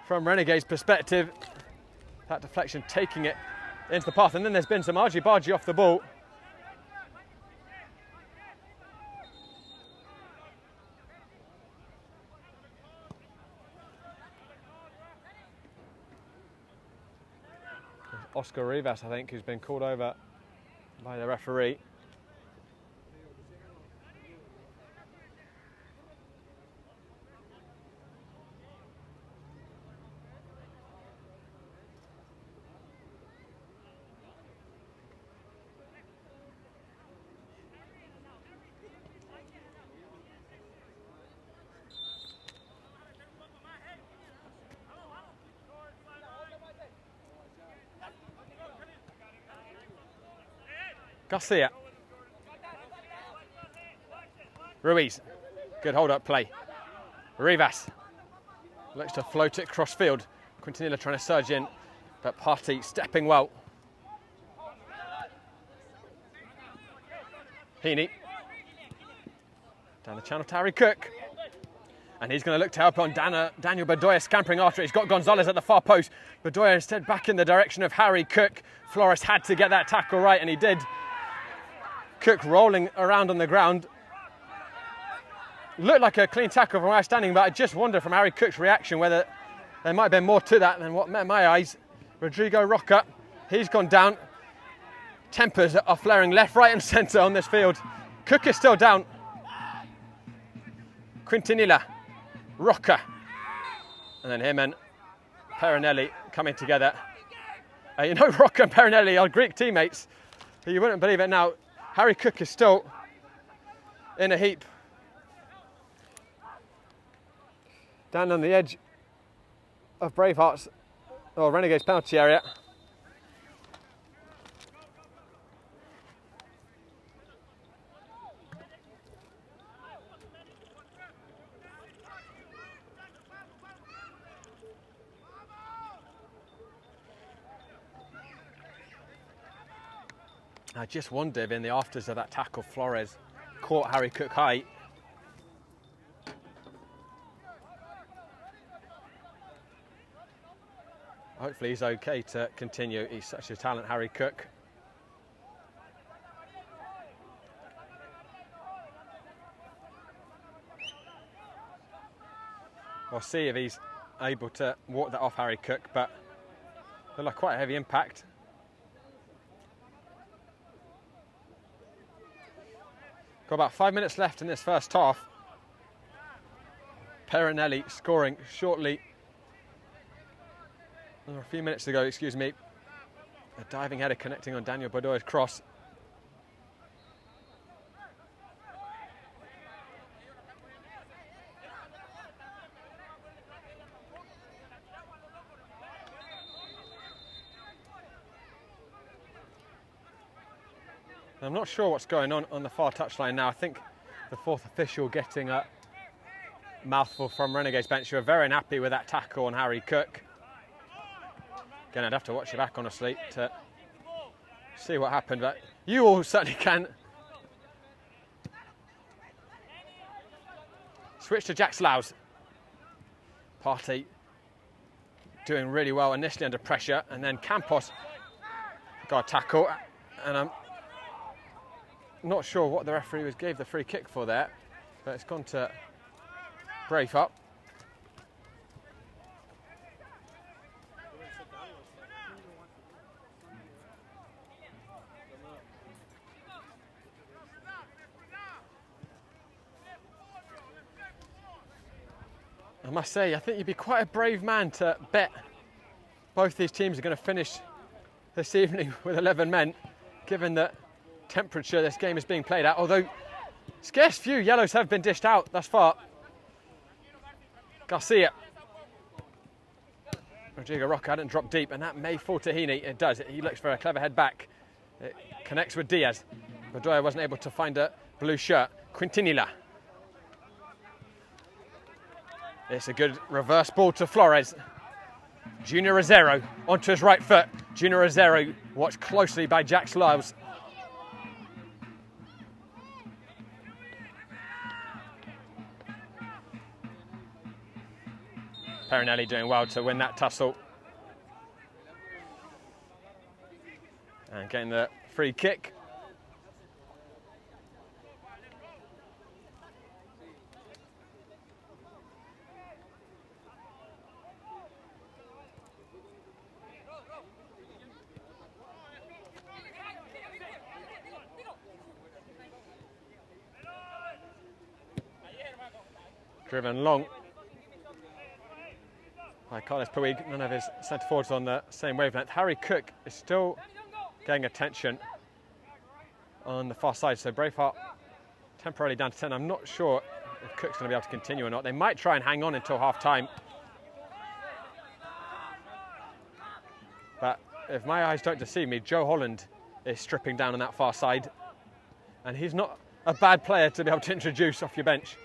C: from Renegade's perspective, that deflection taking it into the path. And then there's been some argy-bargy off the ball. Oscar Rivas, I think, who's been called over by the referee. Garcia. Ruiz. Good hold-up play. Rivas looks to float it cross-field. Quintanilla trying to surge in, but Party stepping well. Heaney. Down the channel to Harry Cook. And he's going to look to help on Daniel Bedoya scampering after it. He's got Gonzalez at the far post. Bedoya instead back in the direction of Harry Cook. Flores had to get that tackle right, and he did. Cook rolling around on the ground. Looked like a clean tackle from where I was standing, but I just wonder from Harry Cook's reaction whether there might have been more to that than what met my eyes. Rodrigo Roca, he's gone down. Tempers are flaring left, right and centre on this field. Cook is still down. Quintanilla, Roca, and then him and Perinelli coming together. You know, Rocco and Perinelli are Greek teammates. You wouldn't believe it now. Harry Cook is still in a heap. Down on the edge of Braveheart's, or Renegades' penalty area. I just wonder if in the afters of that tackle, Flores caught Harry Cook high. Hopefully he's okay to continue. He's such a talent, Harry Cook. We'll see if he's able to walk that off Harry Cook, but looked like quite a heavy impact. Got about 5 minutes left in this first half. Perinelli scoring shortly. A few minutes ago, excuse me. A diving header connecting on Daniel Badoy's cross. I'm not sure what's going on the far touchline now. I think the fourth official getting a mouthful from Renegade's bench, who are very unhappy with that tackle on Harry Cook. Again, I'd have to watch it back, honestly, to see what happened, but you all certainly can. Switch to Jack Slough. Partey doing really well initially under pressure, and then Campos got a tackle, and I'm not sure what the referee gave the free kick for there, but it's gone to Braveheart. I must say, I think you'd be quite a brave man to bet both these teams are going to finish this evening with 11 men, given the temperature this game is being played at, although scarce few yellows have been dished out thus far. Garcia. Rodrigo Roca hadn't dropped deep, and that may fall to Heaney. It does. He looks for a clever head back. It connects with Diaz. Bedoya wasn't able to find a blue shirt. Quintanilla. It's a good reverse ball to Flores. Junior Rosero onto his right foot. Junior Rosero watched closely by Jack Slough. Perinelli doing well to win that tussle. And getting the free kick. Driven long by Carlos Puig. None of his centre forwards on the same wavelength. Harry Cook is still getting attention on the far side, so Braveheart temporarily down to 10. I'm not sure if Cook's going to be able to continue or not. They might try and hang on until half time, but if my eyes don't deceive me, Joe Holland is stripping down on that far side, and he's not a bad player to be able to introduce off your bench.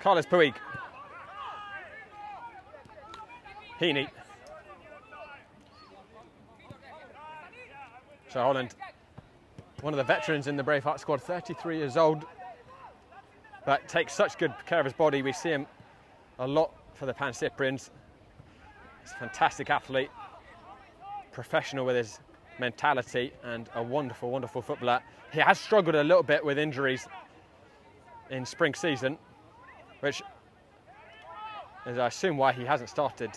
C: Carlos Puig. Heaney. So Holland, one of the veterans in the Braveheart squad, 33 years old, but takes such good care of his body. We see him a lot for the Pan Cyprians. He's a fantastic athlete, professional with his mentality, and a wonderful, wonderful footballer. He has struggled a little bit with injuries in spring season, which is, I assume, why he hasn't started.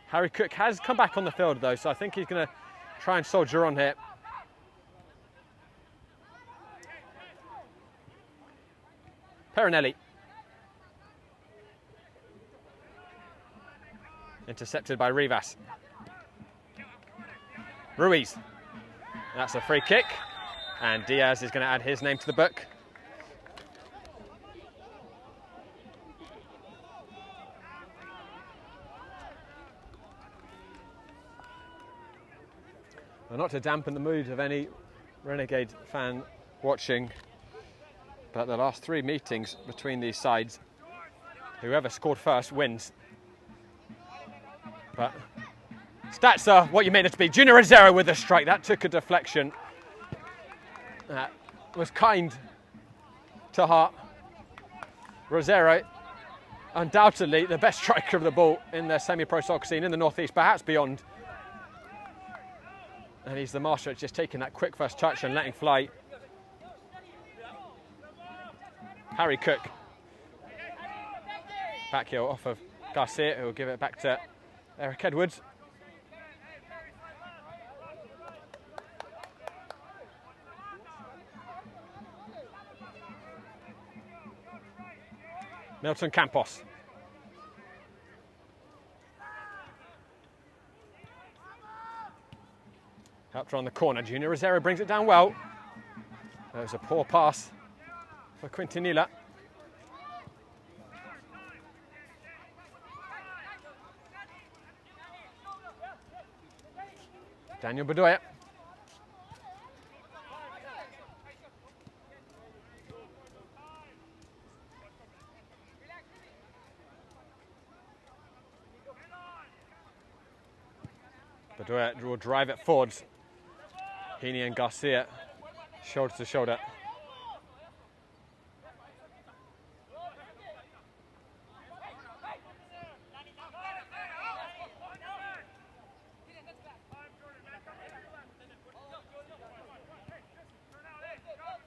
C: Harry Cook has come back on the field, though, so I think he's going to try and soldier on here. Perinelli. Intercepted by Rivas. Ruiz. That's a free kick. And Diaz is going to add his name to the book. Well, not to dampen the mood of any Renegade fan watching, but the last 3 meetings between these sides, whoever scored first wins. But stats are what you mean it to be. Junior Rosero with the strike. That took a deflection. That was kind to heart. Rosero, undoubtedly the best striker of the ball in the semi-pro soccer scene in the Northeast, perhaps beyond. And he's the master at just taking that quick first touch and letting fly. Harry Cook. Back heel off of Garcia, who will give it back to Eric Edwards. Milton Campos. Helped her on the corner. Junior Rosero brings it down well. That was a poor pass for Quintanilla. Daniel Bedoya. Bedoya will drive it forwards. Heaney and Garcia, shoulder to shoulder.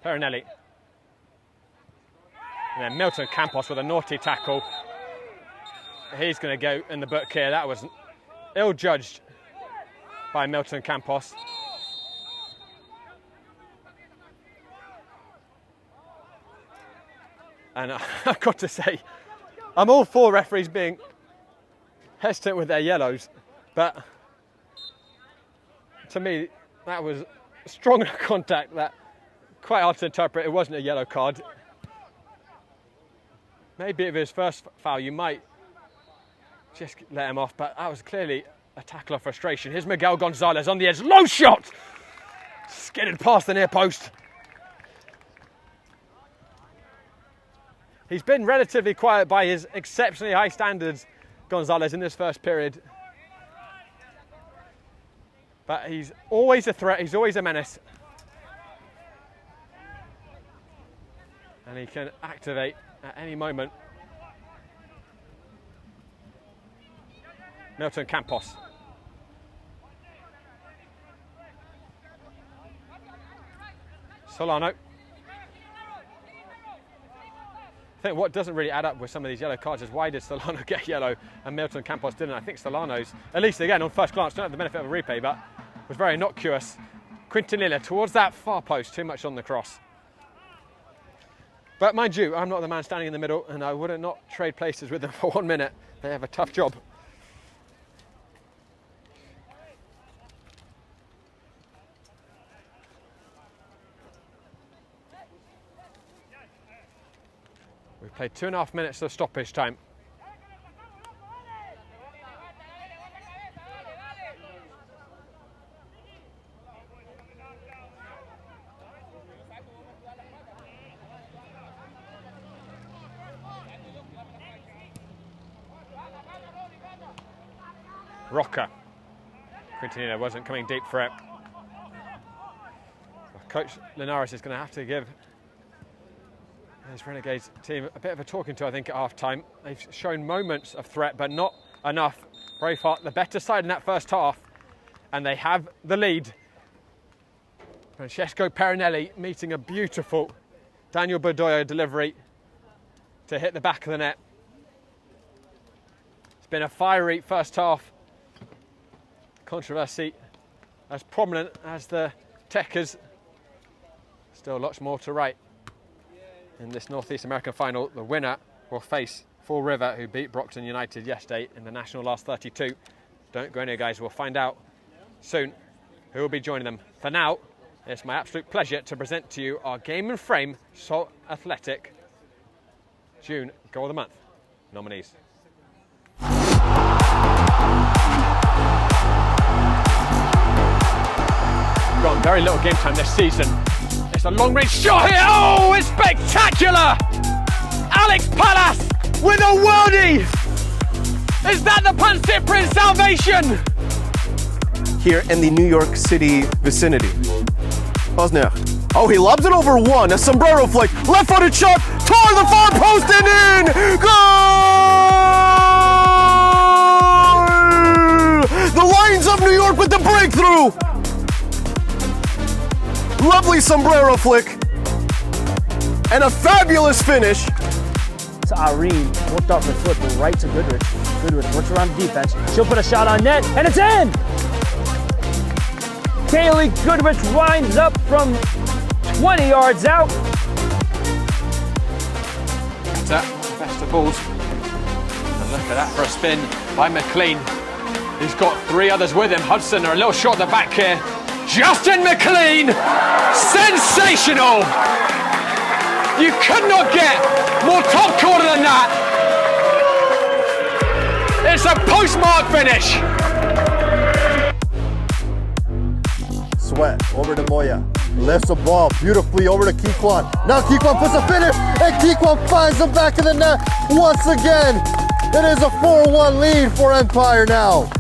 C: Perinelli. And then Milton Campos with a naughty tackle. He's going to go in the book here. That was ill-judged by Milton Campos. And I've got to say, I'm all for referees being hesitant with their yellows, but to me, that was strong contact that quite hard to interpret. It wasn't a yellow card. Maybe if it was first foul, you might just let him off, but that was clearly a tackle of frustration. Here's Miguel Gonzalez on the edge. Low shot! Skidded past the near post. He's been relatively quiet by his exceptionally high standards, Gonzalez, in this first period. But he's always a threat, he's always a menace. And he can activate at any moment. Milton Campos. Solano. I think what doesn't really add up with some of these yellow cards is why did Solano get yellow and Milton Campos didn't? I think Solano's, at least again on first glance, don't have the benefit of a replay, but was very innocuous. Quintanilla towards that far post, too much on the cross. But mind you, I'm not the man standing in the middle and I wouldn't not trade places with them for 1 minute. They have a tough job. We've played 2.5 minutes of stoppage time. Rocker. Quintanilla wasn't coming deep for it. Coach Linares is going to have to give his Renegades team a bit of a talking to, I think, at half-time. They've shown moments of threat, but not enough. Braveheart, the better side in that first half, and they have the lead. Francesco Perinelli meeting a beautiful Daniel Bedoya delivery to hit the back of the net. It's been a fiery first half. Controversy as prominent as the Techers. Still lots more to write in this Northeast American final. The winner will face Fall River, who beat Brockton United yesterday in the National last 32. Don't go anywhere, guys. We'll find out soon who will be joining them. For now, it's my absolute pleasure to present to you our Game and Frame Salt Athletic June Goal of the Month nominees. We've got very little game time this season. It's a long-range shot here. Oh, it's spectacular! Alex Pallas with a worldie! Is that the Pan-Cyprian salvation?
A: Here in the New York City vicinity. Osner. Oh, he lobs it over one. A sombrero flick. Left-footed shot. Toward the far post and in! Goal! The Lions of New York with the breakthrough! Lovely sombrero flick. And a fabulous finish.
D: To Irene, worked off the foot, but right to Goodrich. Goodrich works around the defense. She'll put a shot on net, and it's in! Kaylee Goodrich winds up from 20 yards out.
C: Best of balls. And look at that for a spin by McLean. He's got three others with him. Hudson are a little short at the back here. Justin McLean! Sensational! You could not get more top corner than that. It's a postmark finish.
B: Sweat over to Moya. Lifts the ball beautifully over to Kikwan. Now Kikwan puts a finish, and Kikwan finds the back of the net once again. It is a 4-1 lead for Empire now.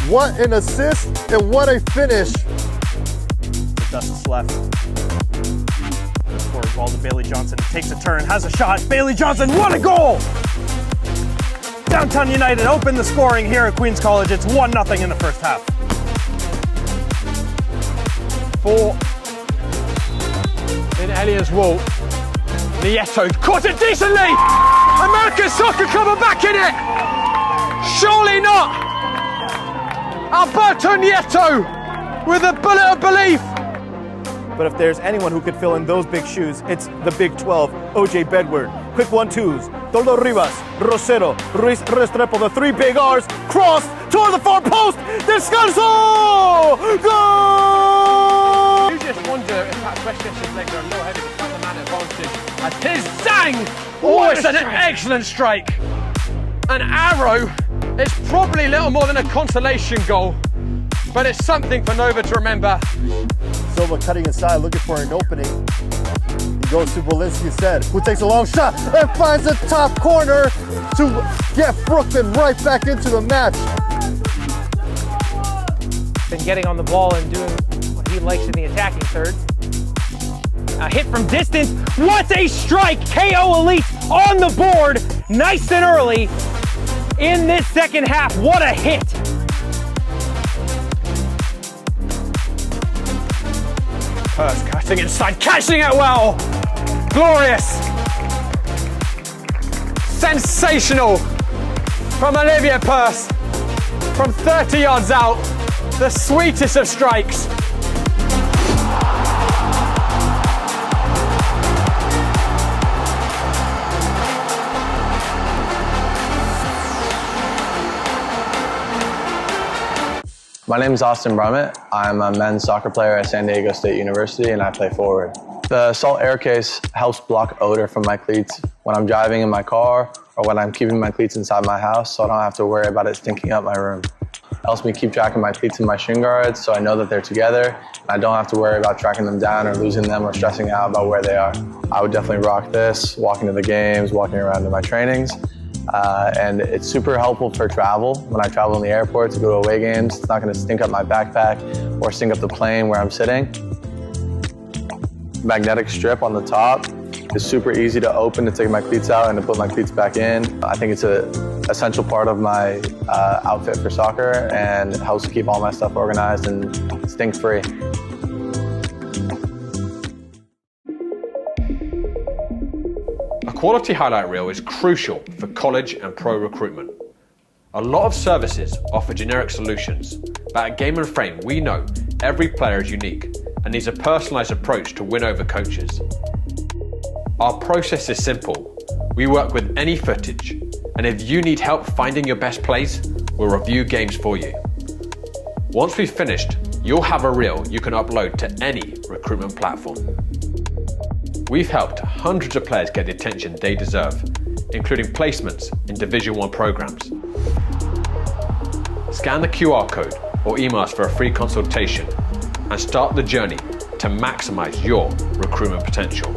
B: What an assist and what a finish.
D: Dustin's left. Forward ball to Bailey Johnson. Takes a turn, has a shot. Bailey Johnson, what a goal! Downtown United opened the scoring here at Queens College. It's 1-0 in the first half.
C: For in Elias Wall. Nieto caught it decently! American Soccer Club are back in it! Surely not! Alberto Nieto with a bullet of belief!
A: But if there's anyone who could fill in those big shoes, it's the Big 12, OJ Bedward. Quick 1-2s. Toldo Rivas, Rosero, Ruiz Restrepo, the three big R's, crossed toward the far post, Descanso! Goal!
C: You just wonder if that Westchester's legs are a little heavy to cut the man advantage. As his zang! Oh, it's an excellent strike. An arrow. It's probably little more than a consolation goal, but it's something for Nova to remember.
B: Silva cutting inside, looking for an opening. He goes to Bolinski instead, who takes a long shot and finds the top corner to get Brooklyn right back into the match.
E: Been getting on the ball and doing what he likes in the attacking third. A hit from distance. What a strike! KO Elite on the board, nice and early in this second half. What a hit!
C: Purse cutting inside, catching it well! Glorious! Sensational from Olivia Purse from 30 yards out. The sweetest of strikes.
F: My name is Austin Brummett. I'm a men's soccer player at San Diego State University and I play forward. The Salt Air Case helps block odor from my cleats when I'm driving in my car or when I'm keeping my cleats inside my house so I don't have to worry about it stinking up my room. It helps me keep track of my cleats and my shin guards so I know that they're together and I don't have to worry about tracking them down or losing them or stressing out about where they are. I would definitely rock this, walking to the games, walking around to my trainings. And it's super helpful for travel. When I travel in the airport to go to away games, it's not going to stink up my backpack or stink up the plane where I'm sitting. Magnetic strip on the top is super easy to open to take my cleats out and to put my cleats back in. I think it's an essential part of my outfit for soccer and it helps keep all my stuff organized and stink-free.
C: A quality highlight reel is crucial for college and pro recruitment. A lot of services offer generic solutions, but at Game and Frame we know every player is unique and needs a personalized approach to win over coaches. Our process is simple. We work with any footage, and if you need help finding your best plays, we'll review games for you. Once we've finished, you'll have a reel you can upload to any recruitment platform. We've helped hundreds of players get the attention they deserve, including placements in Division I programs. Scan the QR code or email us for a free consultation and start the journey to maximize your recruitment potential.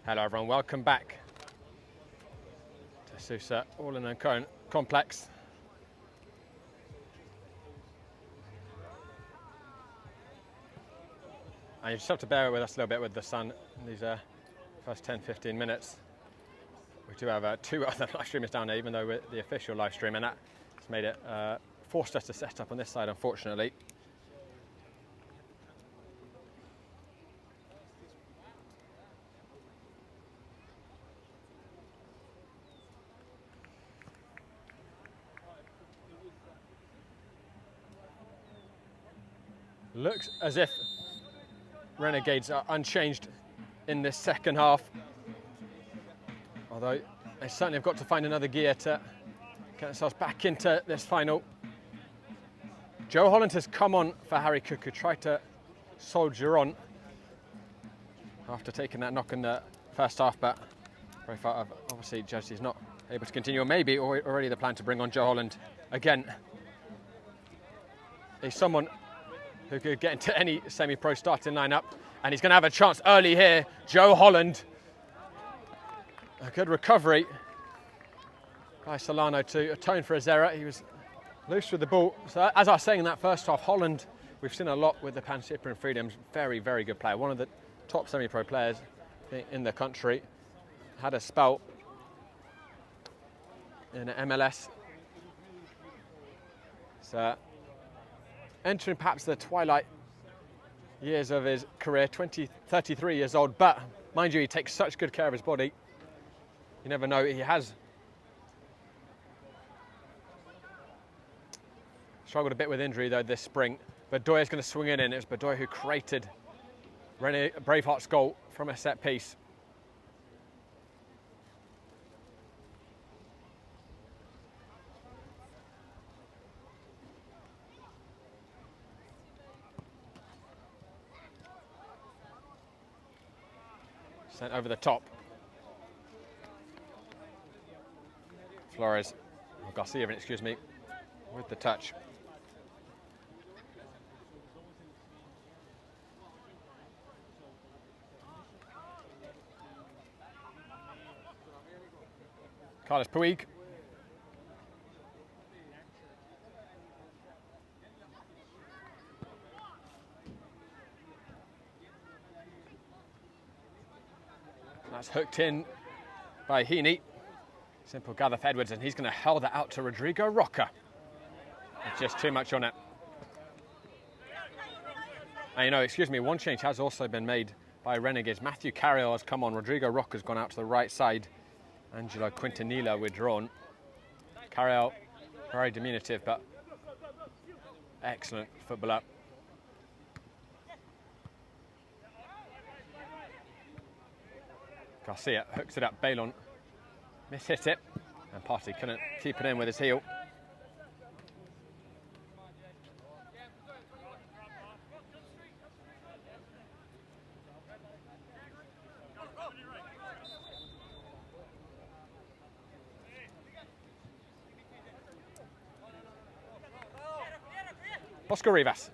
C: Hello everyone, welcome back to Sousa All in a Complex. And you just have to bear with us a little bit with the sun in these first 10-15 minutes. We do have 2 other live streamers down there, even though we're the official live stream, and that has made it, forced us to set up on this side, unfortunately. Looks as if Renegades are unchanged in this second half. Although they certainly have got to find another gear to get themselves back into this final. Joe Holland has come on for Harry Cook, who tried to soldier on after taking that knock in the first half, but Braveheart have obviously judged he's not able to continue, or maybe already the plan to bring on Joe Holland again. He's someone who could get into any semi-pro starting lineup, and he's going to have a chance early here. Joe Holland, a good recovery by Solano to atone for his error. He was loose with the ball. So as I was saying in that first half, Holland, we've seen a lot with the Pan Cyprian Freedoms. Very, very good player. One of the top semi-pro players in the country. Had a spell in MLS. So entering perhaps the twilight years of his career, 33 years old, but mind you, he takes such good care of his body. You never know, he has struggled a bit with injury though this spring. Bedoya is going to swing it in. It was Bedoya who created Braveheart's goal from a set piece. Sent over the top. Flores, or Garcia, excuse me, with the touch. Carlos Puig. That's hooked in by Heaney. Simple Gareth Edwards, and he's going to hurl that out to Rodrigo Roca. It's just too much on it. And you know, excuse me, one change has also been made by Renegades. Matthew Carriel has come on. Rodrigo Roca's gone out to the right side. Angelo Quintanilla withdrawn. Carriel, very diminutive, but excellent footballer. Garcia hooks it up, Balon mishit it, and Party couldn't keep it in with his heel. Oscar Rivas.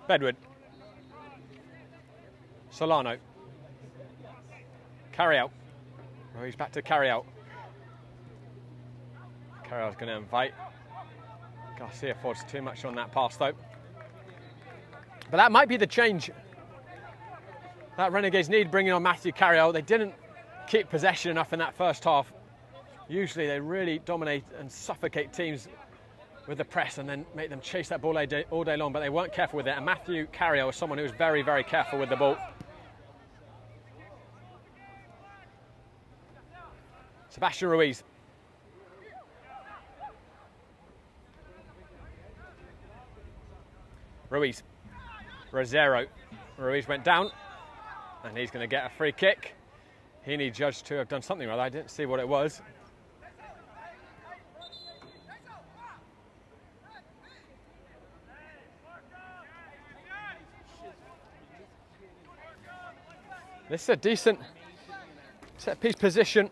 C: Bedward. Solano. Carry out. Oh, he's back to carry out. Carry out's going to invite. Garcia forced too much on that pass though. But that might be the change that Renegades need, bringing on Matthew Carriel. They didn't keep possession enough in that first half. Usually they really dominate and suffocate teams with the press and then make them chase that ball all day long, but they weren't careful with it. And Matthew Carriel was someone who was very, very careful with the ball. Sebastian Ruiz. Ruiz. Rosero. Ruiz went down, and he's going to get a free kick. Heaney judged to have done something right. I didn't see what it was. This is a decent set-piece position.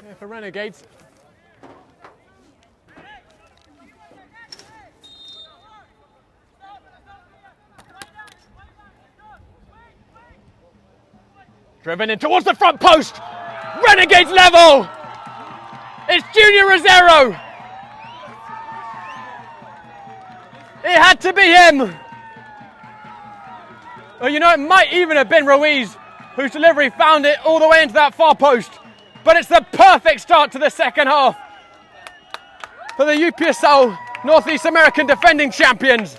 C: Yeah, for Renegades. Driven in towards the front post. Renegades level. It's Junior Rosero. It had to be him. Well, you know, it might even have been Ruiz whose delivery found it all the way into that far post. But it's the perfect start to the second half for the UPSL Northeast American defending champions.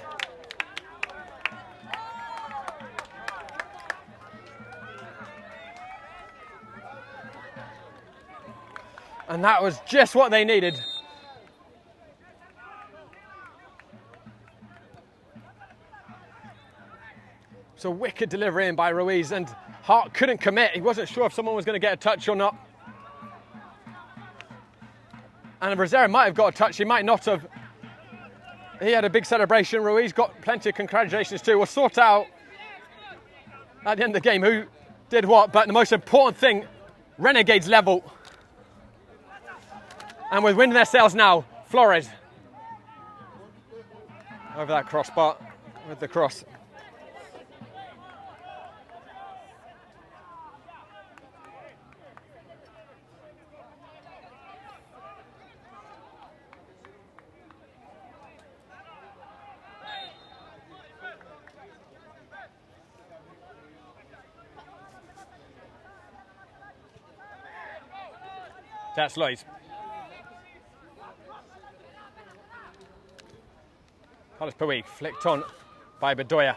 C: And that was just what they needed. It's a wicked delivery in by Ruiz, and Hart couldn't commit. He wasn't sure if someone was going to get a touch or not. And Rosero might have got a touch, he might not have. He had a big celebration. Ruiz got plenty of congratulations too. We'll sort out at the end of the game who did what, but the most important thing, Renegades level. And with wind in their sails now, Flores over that crossbar with the cross. That's Lloyd. Carlos Puig flicked on by Bedoya.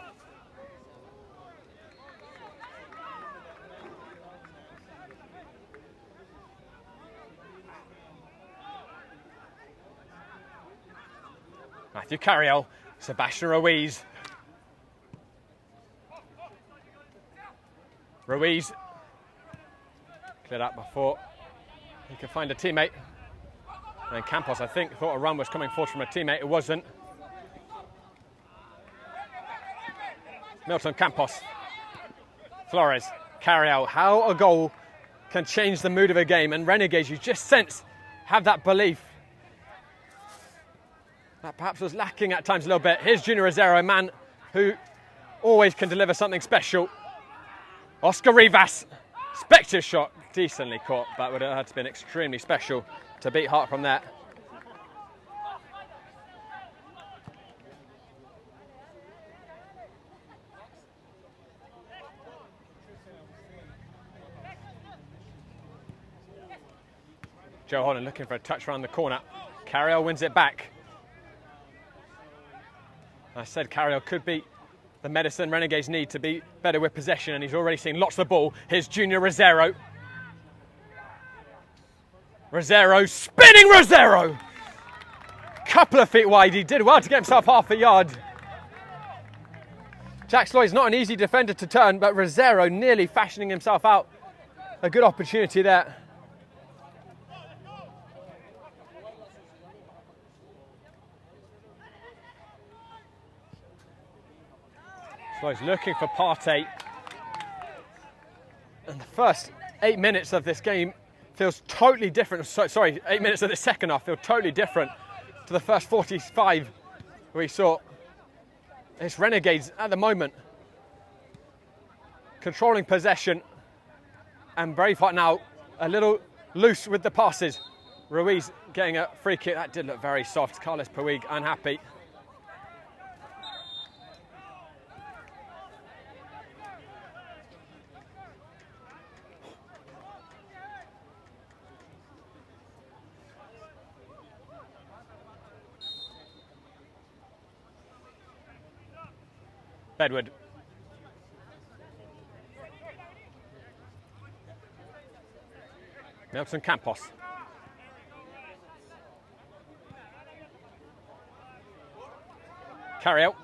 C: Matthew Carriel, Sebastian Ruiz. Ruiz cleared out before he could find a teammate. And Campos, I think, thought a run was coming forward from a teammate. It wasn't. Milton Campos. Flores. Carriel. How a goal can change the mood of a game. And Renegades, you just sense, have that belief. That perhaps was lacking at times a little bit. Here's Junior Rosero, a man who always can deliver something special. Oscar Rivas. Spectre shot. Decently caught, but would have had to been extremely special to beat Hart from there. Joe Holland looking for a touch around the corner. Carriel wins it back. I said Carriel could be the medicine Renegades need to be better with possession, and he's already seen lots of the ball. Here's Junior Rosero. Rosero, spinning Rosero! Couple of feet wide, he did well to get himself half a yard. Jack Sloy's not an easy defender to turn, but Rosero nearly fashioning himself out a good opportunity there. Sloy's looking for Partey. And the first 8 minutes of this game feels totally different. Sorry, 8 minutes of the second half feel totally different to the first 45 we saw. It's Renegades at the moment controlling possession, and Braveheart now a little loose with the passes. Ruiz getting a free kick. That did look very soft. Carlos Puig unhappy. Edward. Milton Campos. Carriel.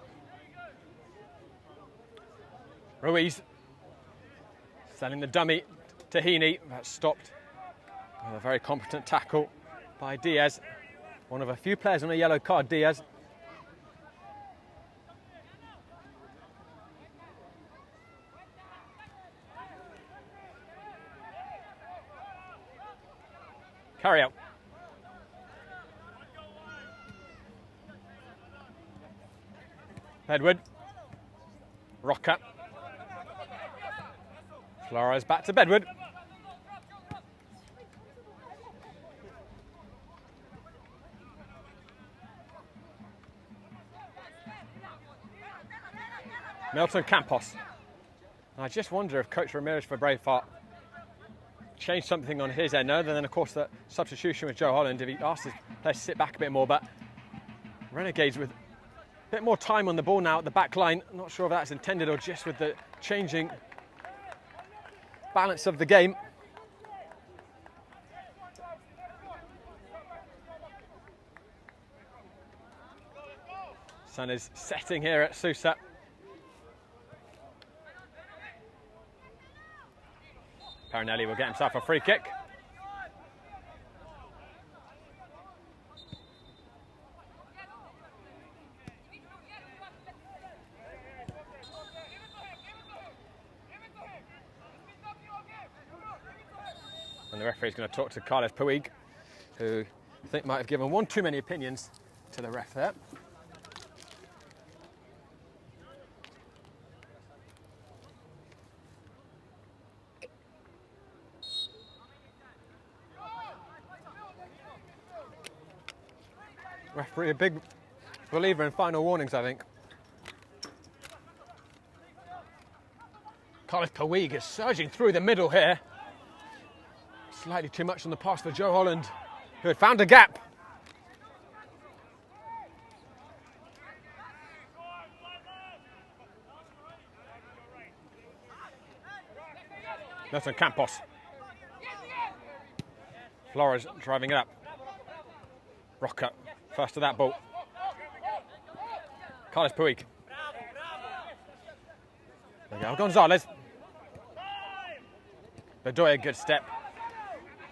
C: Ruiz. Selling the dummy to Heaney. That's stopped with a very competent tackle by Diaz. One of a few players on a yellow card, Diaz. Carriel. Edward. Rocker. Flores back to Bedward. Milton Campos. I just wonder if Coach Ramirez for Braveheart changed something on his end, other than, of course, the substitution with Joe Holland, if he asked his players to sit back a bit more. But Renegades with a bit more time on the ball now at the back line. I'm not sure if that's intended or just with the changing balance of the game. Sun is setting here at Sousa. Parinelli will get himself a free kick. And the referee's going to talk to Carlos Puig, who I think might have given one too many opinions to the ref there. Referee, a big believer in final warnings, I think. Carlos Puig is surging through the middle here. Slightly too much on the pass for Joe Holland, who had found a gap. Milton Campos. Flores driving it up. Rocker. First to that ball. Carlos Puig. There we go. Gonzalez. Bedoya, good step.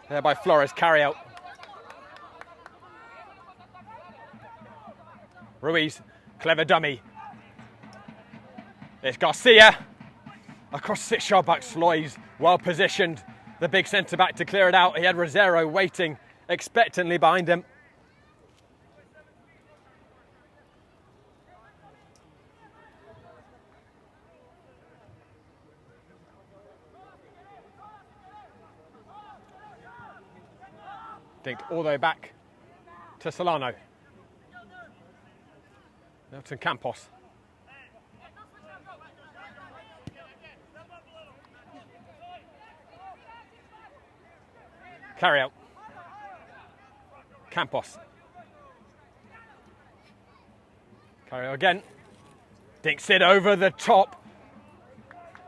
C: There by Flores. Carry out. Ruiz. Clever dummy. It's Garcia. Across 6-yard box. Floyd well positioned. The big centre back to clear it out. He had Rosero waiting expectantly behind him. Dinked all the way back to Solano. Milton Campos. Carry out. Campos. Carry out again. Dinks it over the top.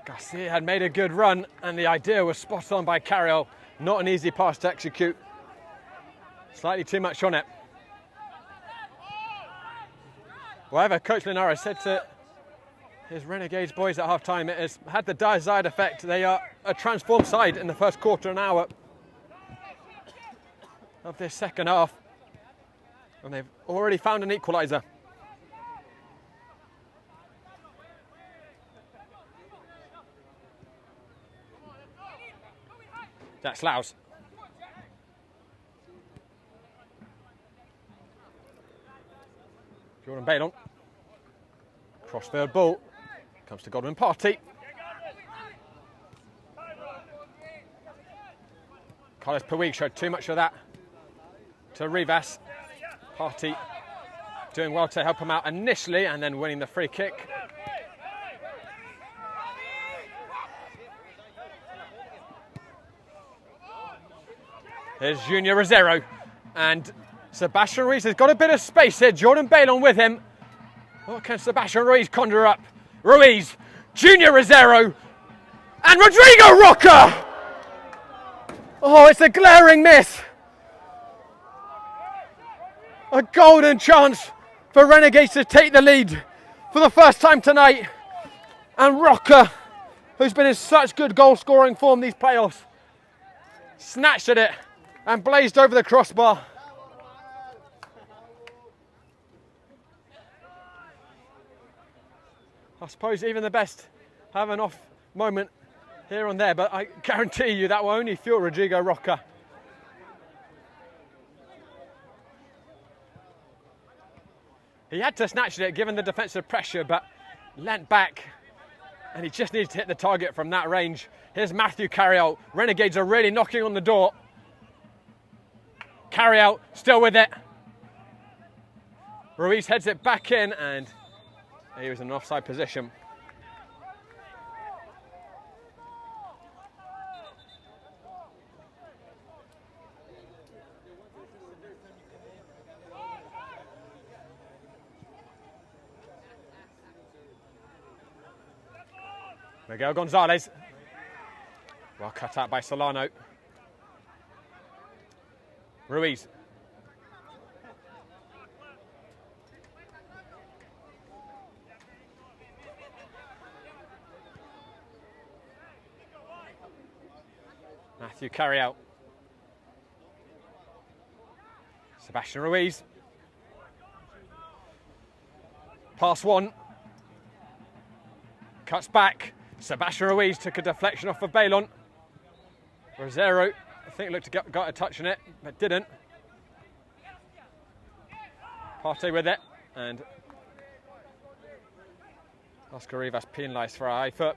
C: Garcia had made a good run and the idea was spot on by Carriel. Not an easy pass to execute. Slightly too much on it. However, Coach Linares said to his Renegades boys at half-time, it has had the desired effect. They are a transformed side in the first quarter and hour of this second half. And they've already found an equaliser. That's Laus. Jordan Bailon. Crossfield ball. Comes to Godwin Partey. Carlos Puig showed too much of that to Rivas. Partey doing well to help him out initially and then winning the free kick. Here's Junior Rosero and Sebastian Ruiz has got a bit of space here. Jordan Bailon with him. What can Sebastian Ruiz conjure up? Ruiz, Junior Rosero, and Rodrigo Roca! Oh, it's a glaring miss. A golden chance for Renegades to take the lead for the first time tonight. And Roca, who's been in such good goal-scoring form these playoffs, snatched at it and blazed over the crossbar. I suppose even the best have an off moment here and there, but I guarantee you that will only fuel Rodrigo Roca. He had to snatch it given the defensive pressure, but leant back And he just needs to hit the target from that range. Here's Matthew Carriout. Renegades are really knocking on the door. Carriout still with it. Ruiz heads it back in, and he was in an offside position. Miguel Gonzalez. Well cut out by Solano. Ruiz. Matthew Carriout. Sebastian Ruiz. Pass one. Cuts back. Sebastian Ruiz took a deflection off of Bailon. Rosero, I think, looked to got a touch on it, but didn't. Partey with it, and Oscar Rivas penalised for a high foot.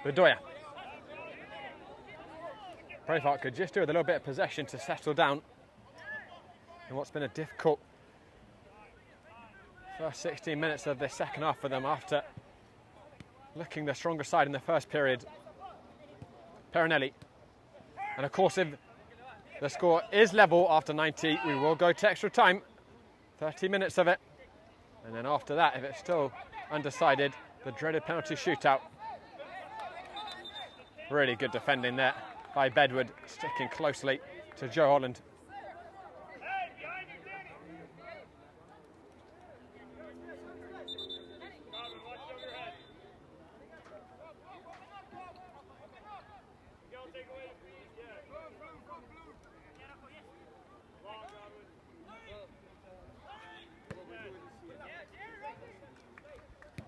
C: Bedoya. Braveheart could just do with a little bit of possession to settle down in what's been a difficult first 16 minutes of the second half for them after looking the stronger side in the first period. Perinelli. And of course, if the score is level after 90, we will go to extra time. 30 minutes of it. And then after that, if it's still undecided, the dreaded penalty shootout. Really good defending there by Bedward, sticking closely to Joe Holland.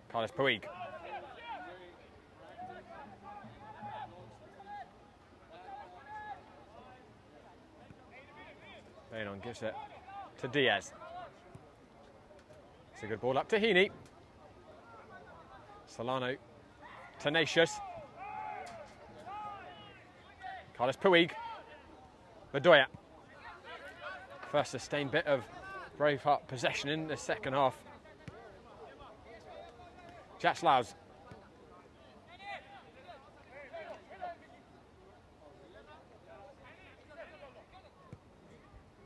C: Carlos Puig. Bailon gives it to Diaz. It's a good ball up to Heaney. Solano, tenacious. Carlos Puig. Bedoya. First sustained bit of Braveheart possession in the second half. Jack Slaus.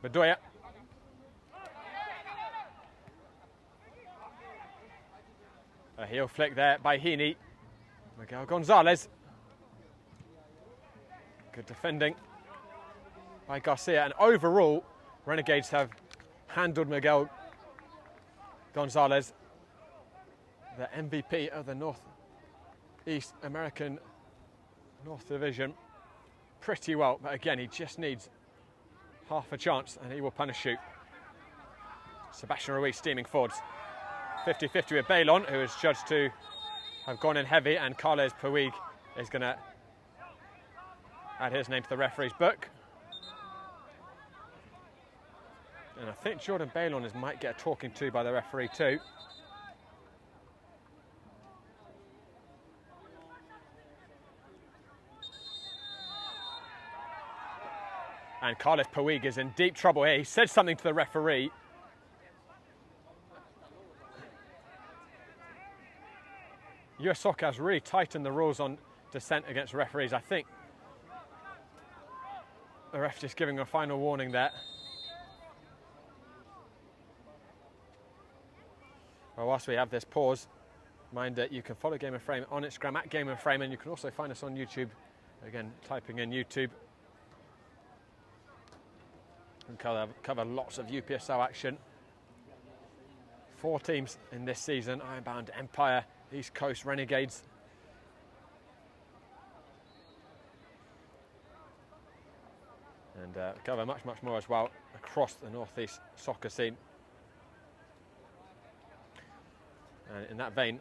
C: Bedoya. A heel flick there by Heaney. Miguel Gonzalez. Good defending by Garcia. And overall, Renegades have handled Miguel Gonzalez, the MVP of the Northeast American North Division, pretty well. But again, he just needs half a chance and he will punish shoot. Sebastian Ruiz steaming forwards. 50-50 with Bailon, who is judged to have gone in heavy, and Carlos Puig is going to add his name to the referee's book. And I think Jordan Bailon might get a talking to by the referee too. And Carlos Puig is in deep trouble here. He said something to the referee. US Soccer has really tightened the rules on dissent against referees. I think the ref just giving a final warning there. Well, whilst we have this pause, mind that you can follow Game of Frame on Instagram at Game of Frame, and you can also find us on YouTube. Again, typing in YouTube. And cover lots of UPSL action. 4 teams in this season: Ironbound, Empire, East Coast, Renegades. And cover much more as well across the Northeast soccer scene. And in that vein,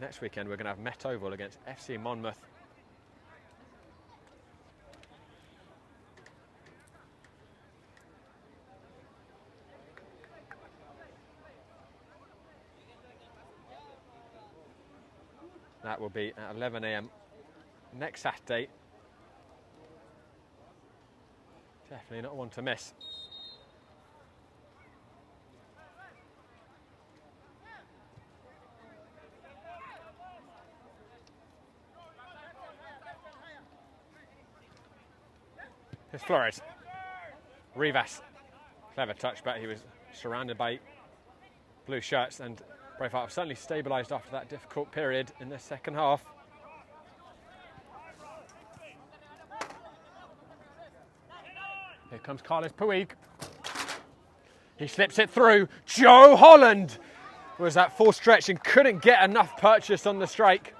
C: next weekend we're going to have Met Oval against FC Monmouth. That will be at 11 a.m. next Saturday. Definitely not one to miss. Here's Flores. Rivas. Clever touch, but he was surrounded by blue shirts, and Braveheart have certainly stabilised after that difficult period in the second half. Here comes Carlos Puig. He slips it through. Joe Holland was at full stretch and couldn't get enough purchase on the strike.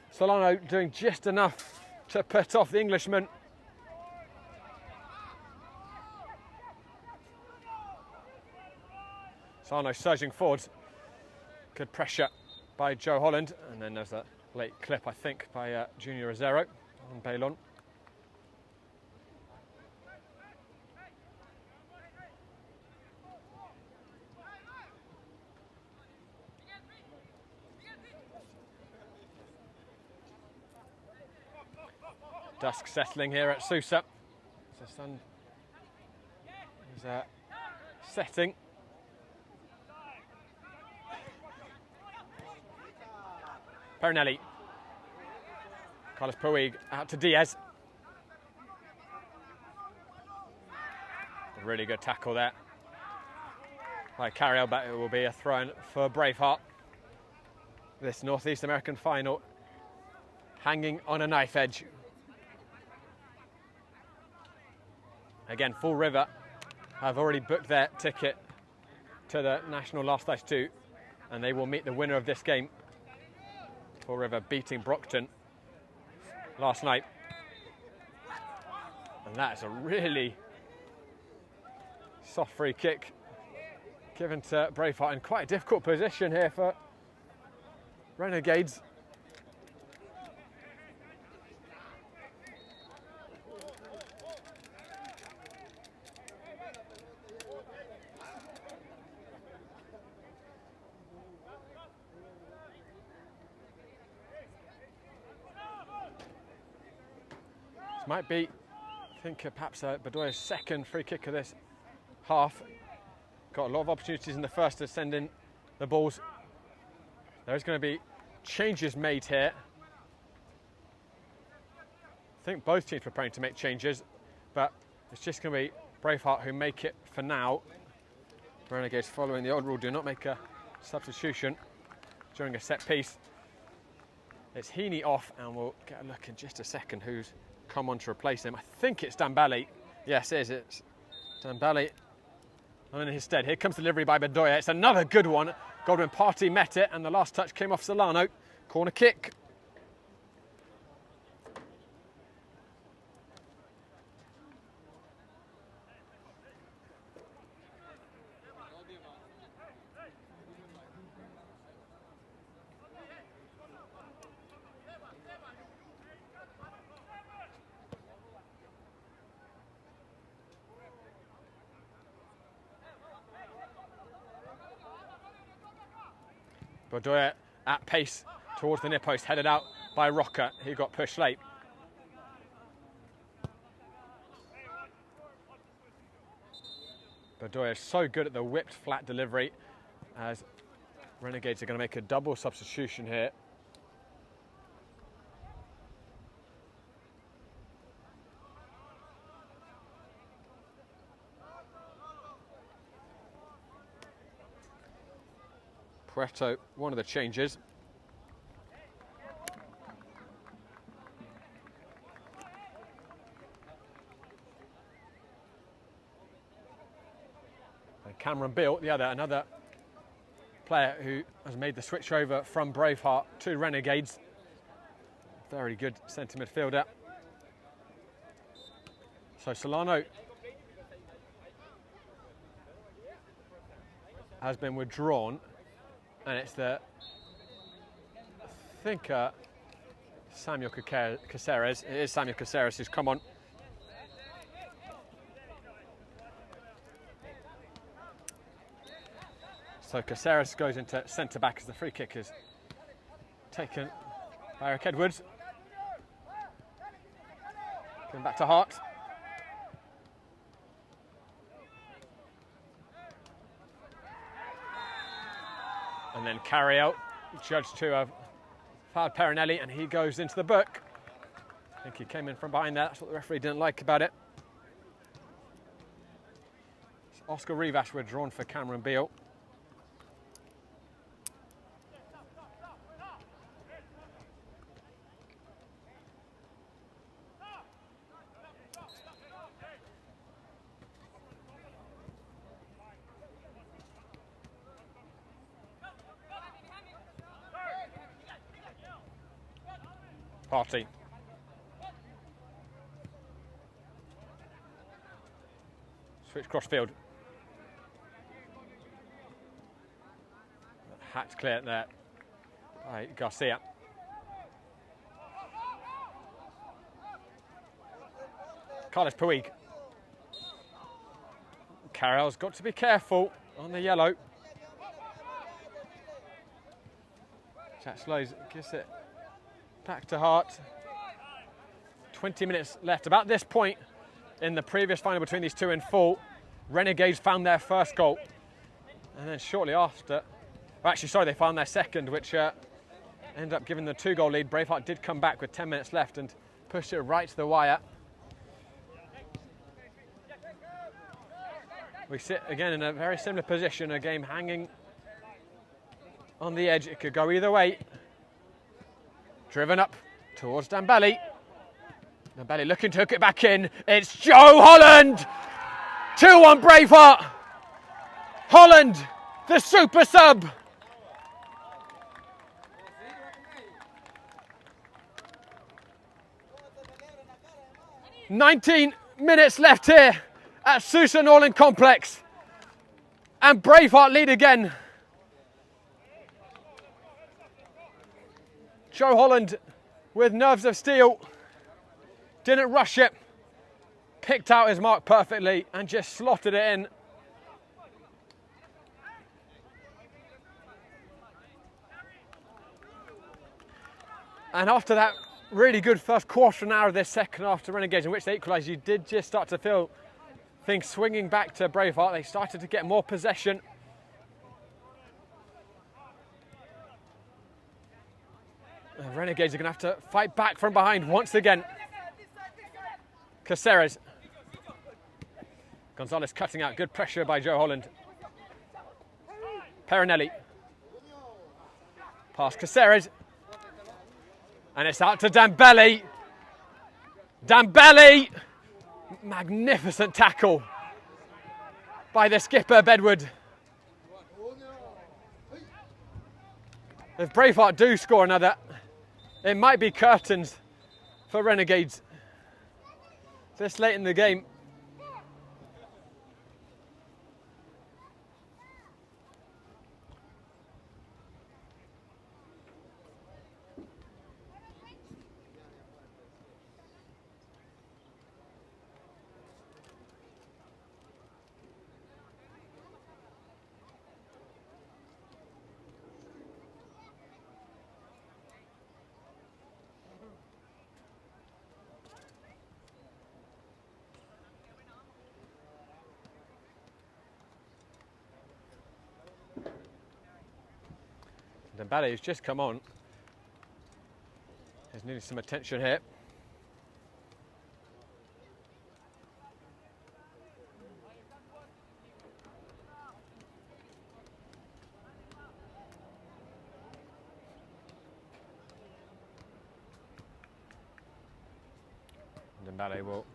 C: Solano doing just enough to put off the Englishman. Solano surging forwards. Good pressure by Joe Holland. And then there's a late clip, I think, by Junior Rosero on Bailon. Dusk settling here at Sousa. The sun is setting. Perinelli. Carlos Puig out to Diaz. A really good tackle there by Carriel, but it will be a throw-in for Braveheart. This Northeast American final hanging on a knife edge. Again, Fall River have already booked their ticket to the National Last Ice 2, and they will meet the winner of this game. Fall River beating Brockton last night. And that is a really soft free kick given to Braveheart in quite a difficult position here for Renegades. Might be, I think, perhaps Bedoya's second free kick of this half. Got a lot of opportunities in the first to send in the balls. There's going to be changes made here. I think both teams preparing to make changes, but it's just going to be Braveheart who make it for now. Renegades, following the old rule, do not make a substitution during a set piece. It's Heaney off, and we'll get a look in just a second who's come on to replace him. I think it's Dambali. Yes, it is. It's Dambali. And in his stead, here comes delivery by Bedoya. It's another good one. Godwin Party met it, and the last touch came off Solano. Corner kick. Bedoya at pace towards the near post, headed out by Rocker. He got pushed late. Bedoya is so good at the whipped flat delivery, as Renegades are going to make a double substitution here. Puerto, one of the changes. And Cameron Beale, the other, another player who has made the switch over from Braveheart to Renegades. Very good centre midfielder. So Solano has been withdrawn. And it's the, I think, Samuel Caceres. It is Samuel Caceres who's come on. So Caceres goes into centre-back as the free kick is Taken by Eric Edwards. Going back to Hart. And then carry out, judged to have fouled Perinelli, and he goes into the book. I think he came in from behind there. That's what the referee didn't like about it. So Oscar Rivas were drawn for Cameron Beale. Party. Switch crossfield. Hat's clear there by Garcia. Carlos Puig. Carroll's got to be careful on the yellow. Jack Slows gives it back to Hart. 20 minutes left. About this point in the previous final between these two in full, Renegades found their first goal. And then shortly after, they found their second, which ended up giving the 2-goal lead. Braveheart did come back with 10 minutes left and pushed it right to the wire. We sit again in a very similar position, a game hanging on the edge. It could go either way. Driven up towards Dembele. Dembele looking to hook it back in. It's Joe Holland! 2-1 Braveheart. Holland, the super sub. "19 minutes left here at Sousa Norland Complex. And Braveheart lead again. Joe Holland with nerves of steel. Didn't rush it. Picked out his mark perfectly and just slotted it in. And after that really good first quarter of an hour of this second half to Renegades, in which they equalised, you did just start to feel things swinging back to Braveheart. They started to get more possession. The Renegades are going to have to fight back from behind once again. Caceres. Gonzalez cutting out. Good pressure by Joe Holland. Perinelli. Past Caceres. And it's out to Dembele. Dembele! Magnificent tackle by the skipper, Bedward. If Braveheart do score another, it might be curtains for Renegades this late in the game. Dembele, who's just come on, is needing some attention here. Dembele will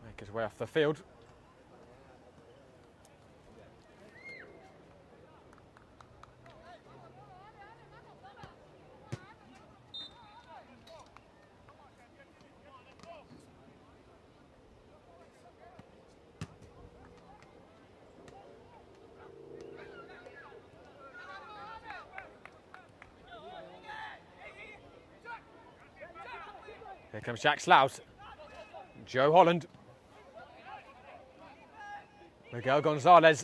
C: make his way off the field. Here comes Jack Slouse. Joe Holland. Miguel Gonzalez.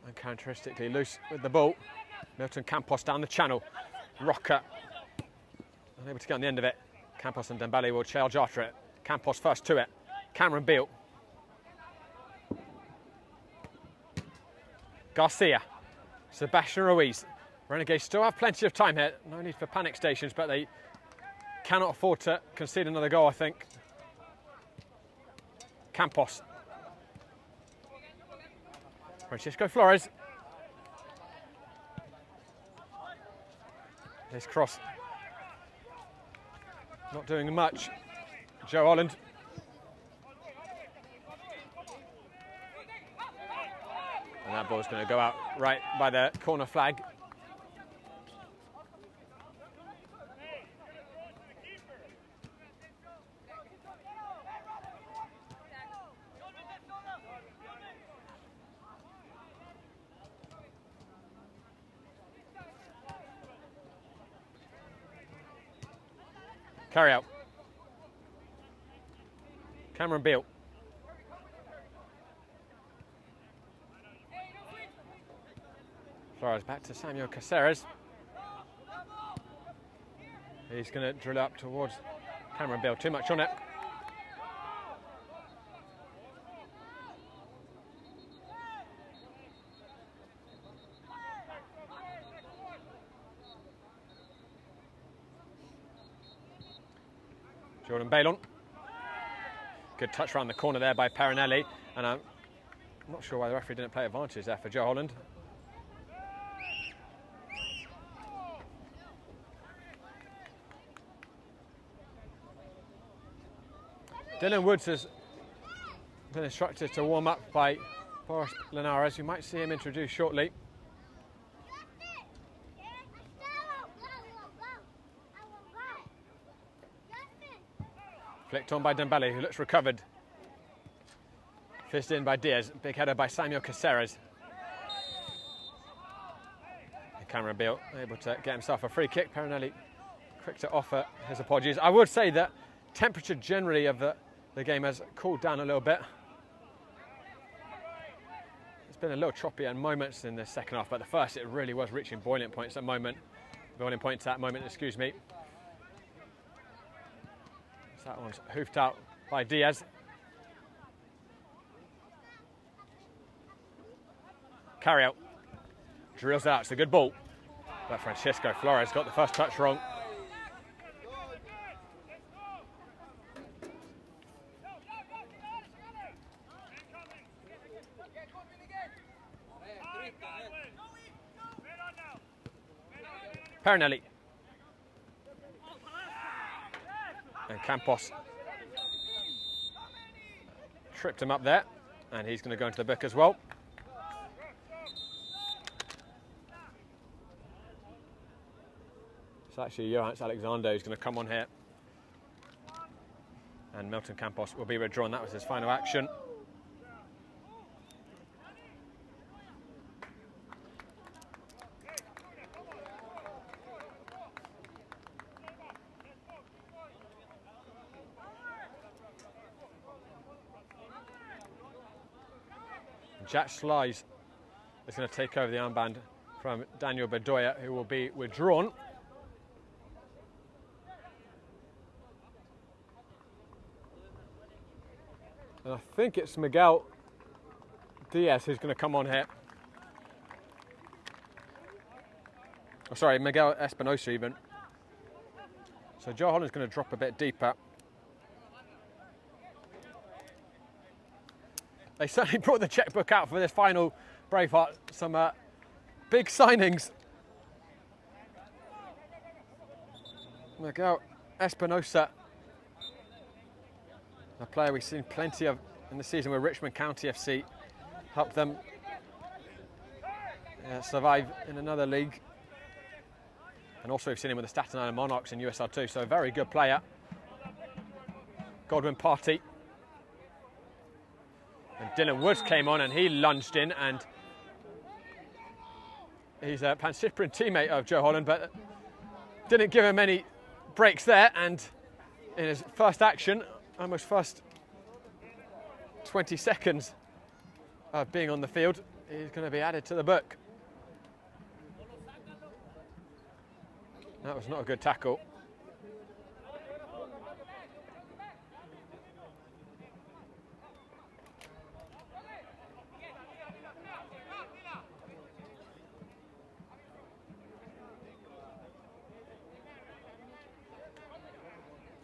C: Uncharacteristically loose with the ball. Milton Campos down the channel. rocker. Unable to get on the end of it. Campos and Dembele will charge after it. Campos first to it. Cameron Beale. Garcia. Sebastian Ruiz. Renegades still have plenty of time here. No need for panic stations, but they cannot afford to concede another goal, I think. Campos. Francisco Flores. This cross. Not doing much. Joe Holland. And that ball's going to go out right by the corner flag. Carry out. Cameron Beale. Flores back to Samuel Caceres. He's going to drill up towards Cameron Beale. Too much on it. Jordan Bailon. Good touch around the corner there by Parinelli. And I'm not sure why the referee didn't play advantage there for Joe Holland. Dylan Woods has been instructed to warm up by Boris Linares. You might see him introduced shortly. Flicked on by Dembele, who looks recovered. Fist in by Diaz. Big header by Samuel Caceres. And Cameron Beale able to get himself a free kick. Parinelli quick to offer his apologies. I would say that temperature generally of the game has cooled down a little bit. It's been a little choppy at moments in the second half, but the first it really was reaching boiling points at moment. Excuse me. So that one's hoofed out by Diaz. Carry out. Drills out. It's a good ball. But Francisco Flores got the first touch wrong. Parinelli. And Campos tripped him up there, and he's going to go into the book as well. It's actually Johannes Alexander who's going to come on here. And Milton Campos will be withdrawn. That was his final action. Jack Slice is going to take over the armband from Daniel Bedoya, who will be withdrawn. And I think it's Miguel Diaz who's going to come on here. Oh, sorry, Miguel Espinosa even. So Joe Holland's going to drop a bit deeper. They certainly brought the checkbook out for this final Braveheart. Some big signings. Miguel Espinosa, a player we've seen plenty of in the season with Richmond County FC. Helped them survive in another league. And also we've seen him with the Staten Island Monarchs in USL2. So a very good player. Godwin Party. And Dylan Woods came on and he lunged in, and he's a Pan-Cyprian teammate of Joe Holland, but didn't give him any breaks there. And in his first action, almost first 20 seconds of being on the field, he's going to be added to the book. That was not a good tackle.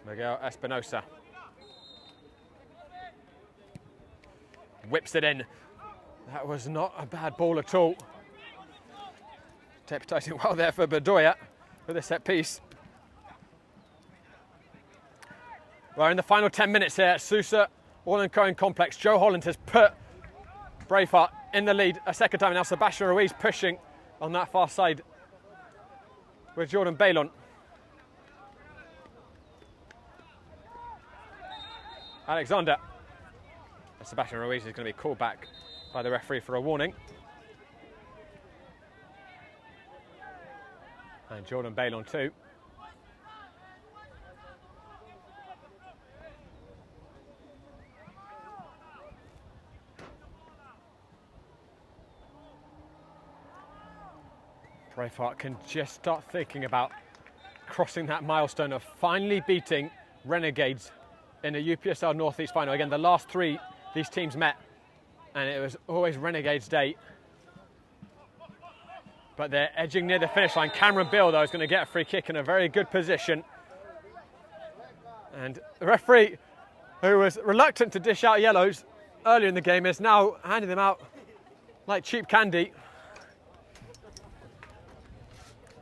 C: Miguel Espinosa whips it in. That was not a bad ball at all. Deputising well there for Bedoya with a set piece. We're in the final 10 minutes here at Sousa All-and-Cohen Complex. Joe Holland has put Braveheart in the lead a second time. Now Sebastian Ruiz pushing on that far side with Jordan Bailon. Alexander. And Sebastian Ruiz is going to be called back by the referee for a warning. And Jordan Bailon too. Braveheart can just start thinking about crossing that milestone of finally beating Renegades in the UPSL Northeast final. Again, the last three these teams met, and it was always Renegades' day. But they're edging near the finish line. Cameron Bill, though, is going to get a free kick in a very good position. And the referee, who was reluctant to dish out yellows earlier in the game, is now handing them out like cheap candy.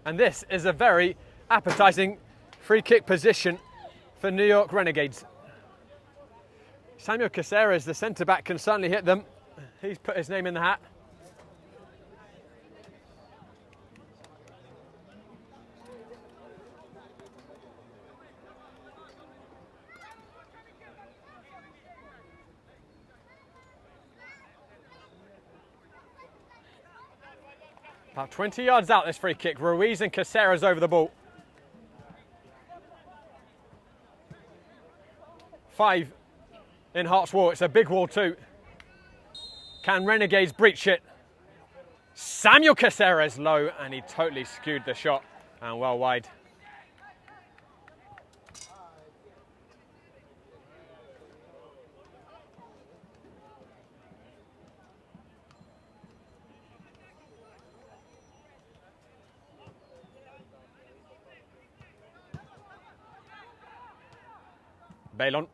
C: And this is a very appetising free kick position for New York Renegades. Samuel Caceres, the centre-back, can certainly hit them. He's put his name in the hat. About 20 yards out, this free kick. Ruiz and Caceres over the ball. 5 in Hart's wall. It's a big wall too. Can Renegades breach it? Samuel Caceres low, and he totally skewed the shot and well wide. Bailon.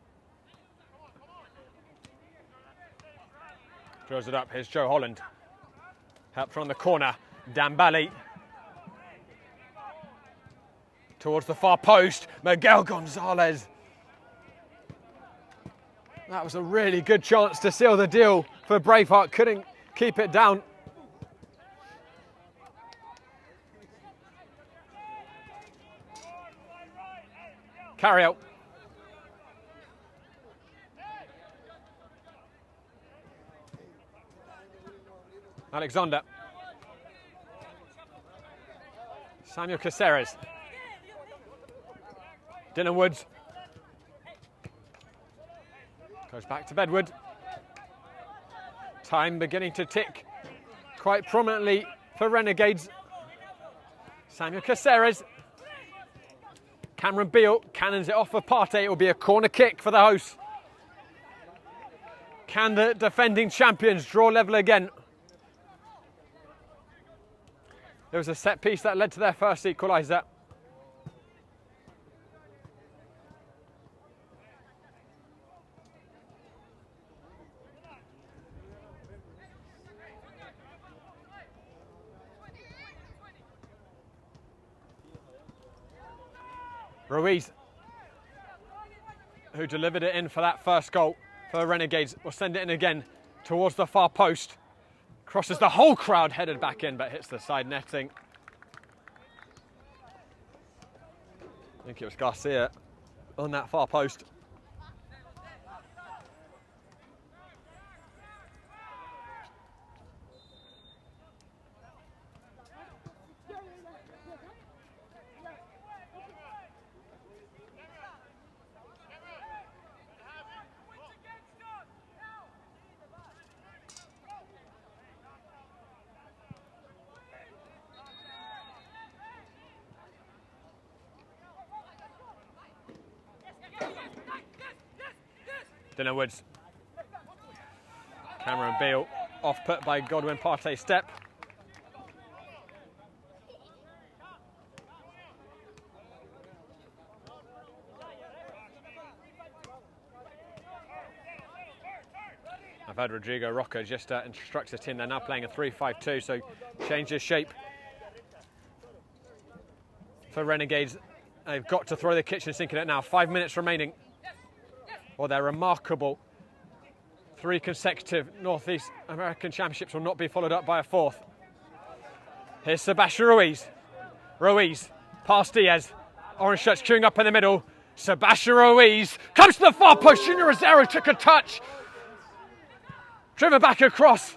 C: Draws it up. Here's Joe Holland. Help from the corner. Dambali. Towards the far post. Miguel Gonzalez. That was a really good chance to seal the deal for Braveheart. Couldn't keep it down. Carry out. Alexander. Samuel Caceres. Dylan Woods. Goes back to Bedwood. Time beginning to tick quite prominently for Renegades. Samuel Caceres. Cameron Beal cannons it off for Partey. It will be a corner kick for the hosts. Can the defending champions draw level again? There was a set piece that led to their first equaliser. Ruiz, who delivered it in for that first goal for Renegades, will send it in again towards the far post. Crosses the whole crowd, headed back in, but hits the side netting. I think it was Garcia on that far post. Dylan Woods. Cameron Beale off put by Godwin Partey step. I've had Rodrigo Roca just instructs the team. They're now playing a 3-5-2, so changes shape for Renegades. They've got to throw the kitchen sink in it now. 5 minutes remaining. Well, their remarkable 3 consecutive Northeast American Championships will not be followed up by a 4th. Here's Sebastian Ruiz. Ruiz, past Diaz. Orange shirts queuing up in the middle. Sebastian Ruiz comes to the far post. Junior Rosero took a touch. Driven back across.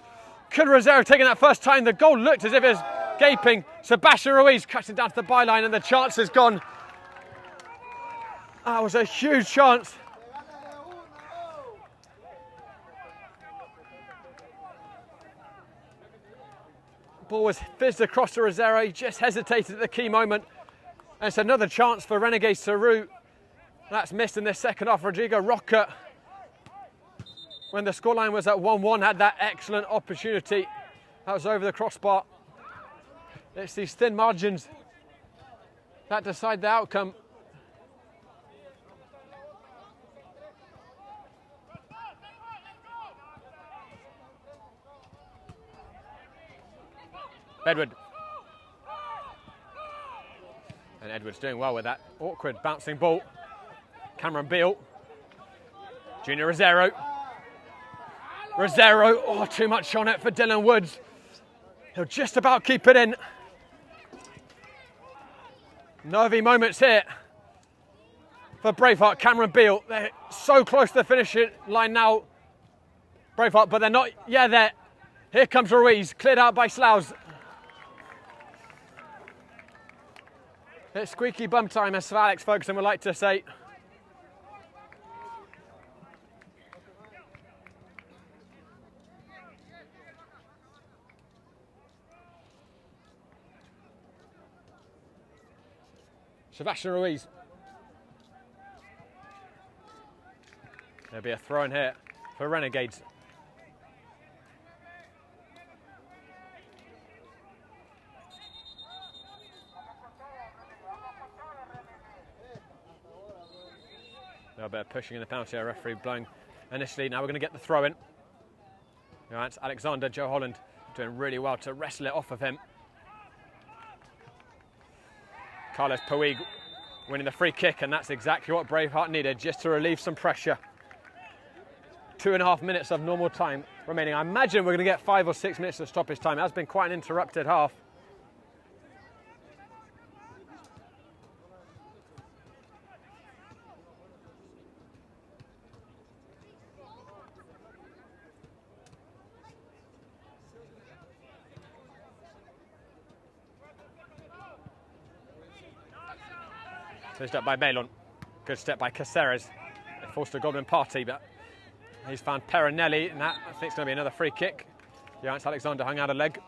C: Could Rosero taking that first time? The goal looked as if it was gaping. Sebastian Ruiz cuts it down to the byline and the chance is gone. That was a huge chance. Ball was fizzed across to Rosero. He just hesitated at the key moment. And it's another chance for Renegades to root. That's missed in this second half. Rodrigo Roca, when the scoreline was at 1-1, had that excellent opportunity. That was over the crossbar. It's these thin margins that decide the outcome. Edward. And Edward's doing well with that awkward bouncing ball. Cameron Beale. Junior Rosero. Rosero, oh, too much on it for Dylan Woods. He'll just about keep it in. Nervy moments here for Braveheart. Cameron Beale, they're so close to the finishing line now. Braveheart, but they're not yet there. Here comes Ruiz, cleared out by Sloughs. It's squeaky bum time, as Sir Alex Ferguson would like to say. Sebastian Ruiz. There'll be a throw in here for Renegades. A bit of pushing in the penalty area, referee blowing initially. Now we're going to get the throw in. All right, it's Alexander, Joe Holland doing really well to wrestle it off of him. Carlos Puig winning the free kick, and that's exactly what Braveheart needed, just to relieve some pressure. 2.5 minutes of normal time remaining. I imagine we're going to get 5 or 6 minutes of stoppage time. It has been quite an interrupted half. Finished up by Balon. Good step by Caceres. They forced a Godwin Partey, but he's found Perinelli, and that I think it's going to be another free kick. Johannes Alexander hung out a leg.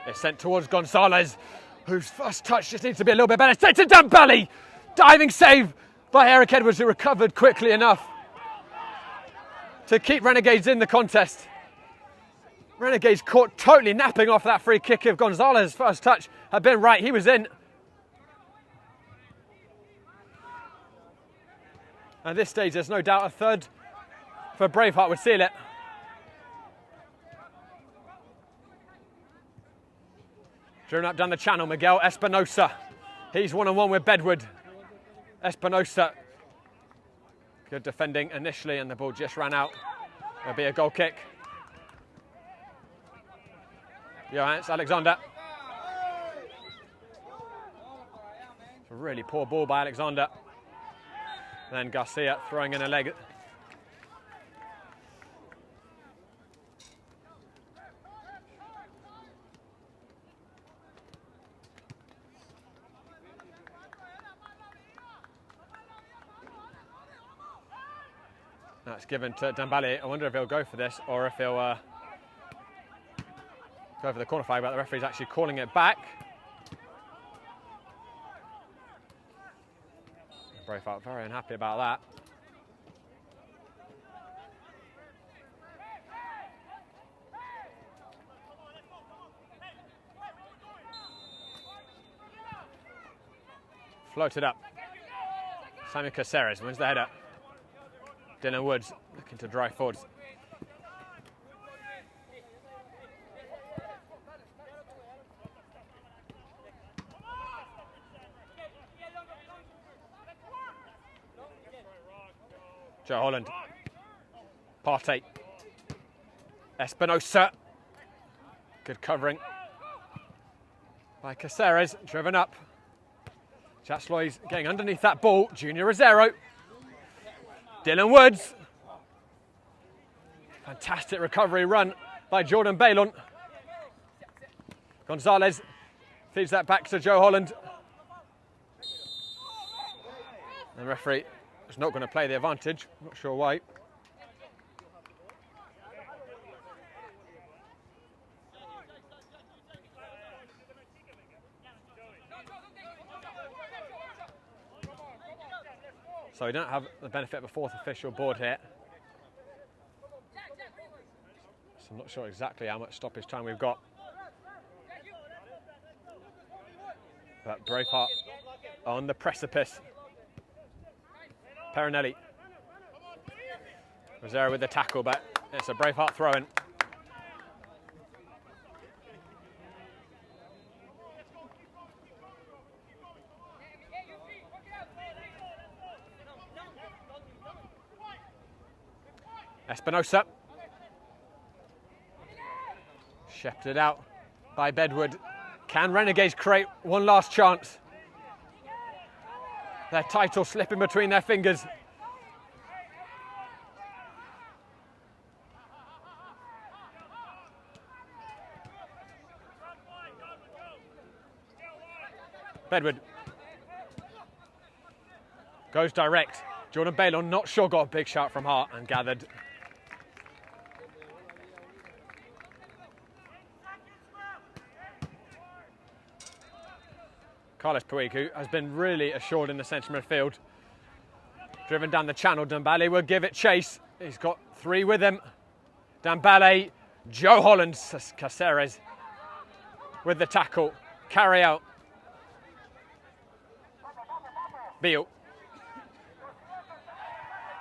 C: It's sent towards Gonzalez, whose first touch just needs to be a little bit better. Sent to Dembele! Diving save by Eric Edwards, who recovered quickly enough to keep Renegades in the contest. Renegades caught totally napping off that free kick. If Gonzalez's first touch had been right, he was in. At this stage, there's no doubt a third for Braveheart would seal it. Driven up down the channel, Miguel Espinosa. He's 1-on-1 with Bedward. Espinosa. Good defending initially, and the ball just ran out. There'll be a goal kick. Johannes Alexander. It's a really poor ball by Alexander. Then Garcia throwing in a leg. That's given to Dembele. I wonder if he'll go for this or if he'll go for the corner flag, but the referee's actually calling it back. Braveheart very unhappy about that. Floated up. Simon Caceres wins the header. Dylan Woods looking to drive forwards. Joe Holland. Partey. Espinosa. Good covering by Caceres, driven up. Chatsloy's getting underneath that ball. Junior Rosero. Dylan Woods. Fantastic recovery run by Jordan Baylon. Gonzalez feeds that back to Joe Holland. The referee is not going to play the advantage. Not sure why. So we don't have the benefit of a fourth official board here. So I'm not sure exactly how much stoppage time we've got. But Braveheart on the precipice. Perinelli. Rosero with the tackle, but it's a Braveheart throw-in. Espinosa. Shepherded out by Bedward. Can Renegades create one last chance? Their title slipping between their fingers. Bedward goes direct. Jordan Baylon, not sure, got a big shot from Hart and gathered. Carlos Puig, who has been really assured in the centre midfield. Driven down the channel, Dembele will give it chase. He's got three with him. Dembele, Joe Holland, Caceres with the tackle. Carry out. Beal.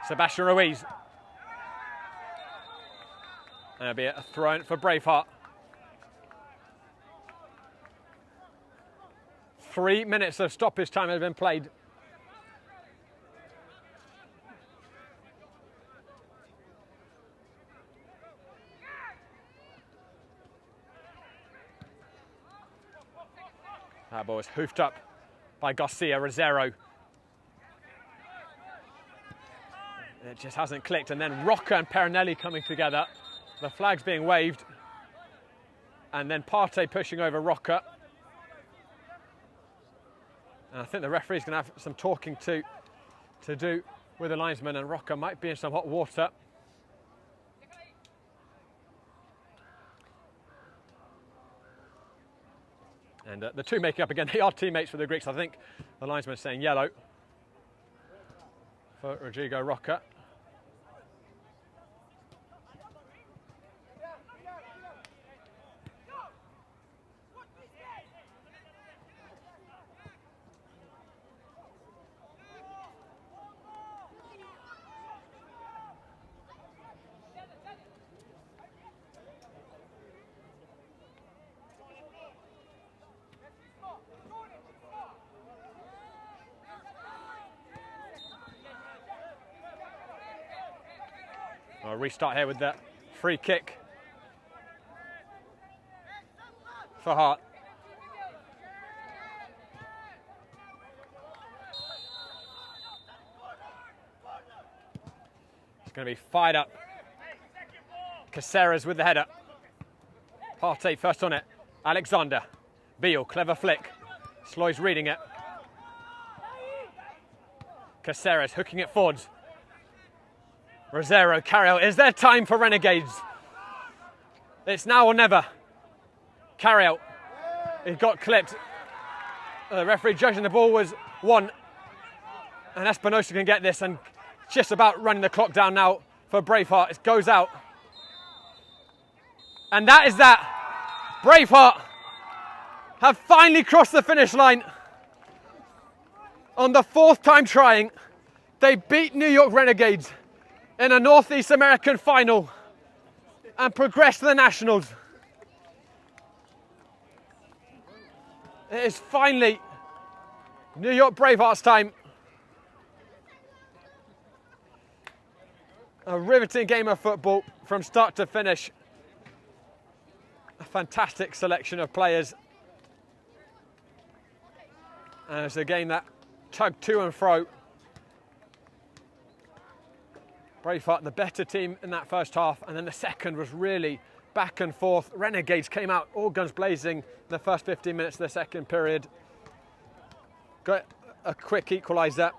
C: Sebastian Ruiz. And it'll be a throw-in for Braveheart. 3 minutes of stoppage time has been played. That ball was hoofed up by Garcia Rosero. It just hasn't clicked, and then Rocca and Perinelli coming together. The flag's being waved. And then Partey pushing over Rocca. And I think the referee's going to have some talking to do with the linesman, and Rocca might be in some hot water. And the two making up again, they are teammates for the Greeks. I think the linesman is saying yellow for Rodrigo Rocca. I'll restart here with the free kick for Hart. It's going to be fired up. Caceres with the header. Partey first on it. Alexander. Beal, clever flick. Sloy's reading it. Caceres hooking it forwards. Rosero, Carriel, is there time for Renegades? It's now or never. Carriel, he got clipped. The referee judging the ball was 1. And Espinosa can get this and just about running the clock down now for Braveheart. It goes out. And that is that. Braveheart have finally crossed the finish line. On the 4th time trying, they beat New York Renegades in a Northeast American final and progressed to the Nationals. It is finally New York Braveheart's time. A riveting game of football from start to finish. A fantastic selection of players. And it's a game that tugged to and fro. Braveheart, the better team in that first half, and then the second was really back and forth. Renegades came out all guns blazing in the first 15 minutes of the second period. Got a quick equaliser.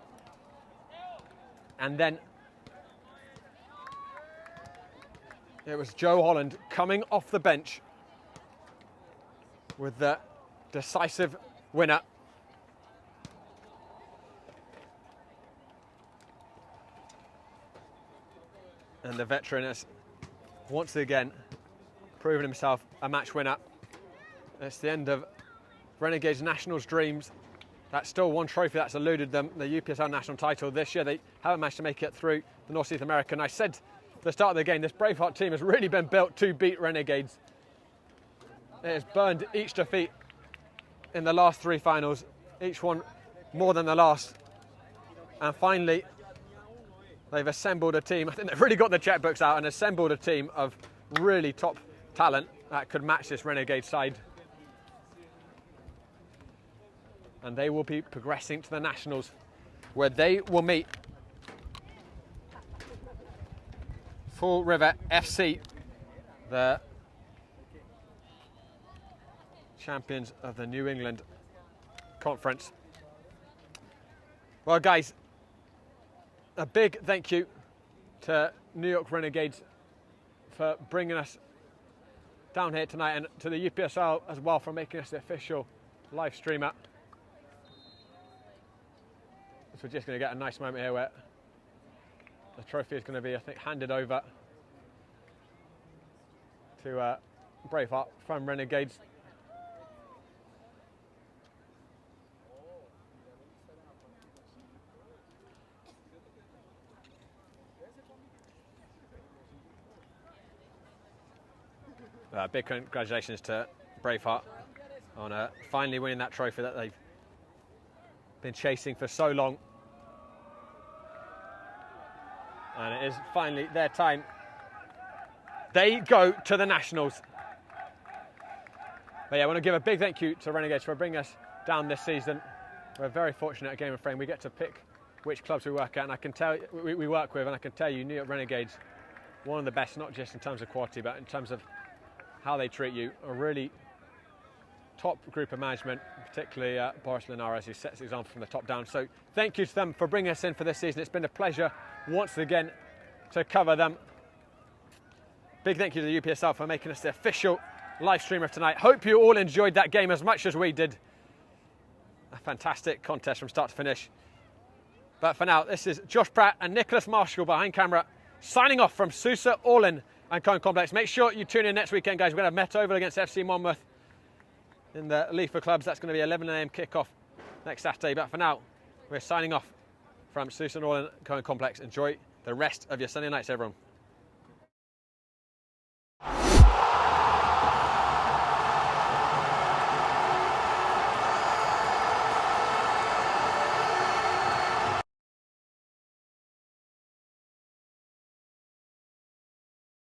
C: And then it was Joe Holland coming off the bench with the decisive winner. And the veteran has once again proven himself a match winner. It's the end of Renegades Nationals' dreams. That's still one trophy that's eluded them, the UPSL national title. This year they haven't managed to make it through the Northeast American. I said at the start of the game, this Braveheart team has really been built to beat Renegades. It has burned each defeat in the last 3 finals, each one more than the last. And finally, they've assembled a team. I think they've really got the checkbooks out and assembled a team of really top talent that could match this Renegade side. And they will be progressing to the Nationals, where they will meet Fall River FC, the champions of the New England Conference. Well, guys, a big thank you to New York Renegades for bringing us down here tonight, and to the UPSL as well for making us the official live streamer. So we're just going to get a nice moment here where the trophy is going to be, I think, handed over to Braveheart from Renegades. Big congratulations to Braveheart on finally winning that trophy that they've been chasing for so long. And it is finally their time. They go to the Nationals. But yeah, I want to give a big thank you to Renegades for bringing us down this season. We're very fortunate at Game of Frame. We get to pick which clubs we work at, and I can tell we work with, and I can tell you, New York Renegades, one of the best, not just in terms of quality, but in terms of how they treat you. A really top group of management, particularly Boris Linares, who sets the example from the top down. So thank you to them for bringing us in for this season. It's been a pleasure once again to cover them. Big thank you to the UPSL for making us the official live streamer of tonight. Hope you all enjoyed that game as much as we did. A fantastic contest from start to finish. But for now, this is Josh Pratt and Nicholas Marshall behind camera, signing off from Sousa, Orlin and Cohen Complex. Make sure you tune in next weekend, guys. We're going to have Met Oval against FC Monmouth in the League for Clubs. That's going to be 11 AM kickoff next Saturday. But for now, we're signing off from Sousa and Orlin, Cohen Complex. Enjoy the rest of your Sunday nights, everyone.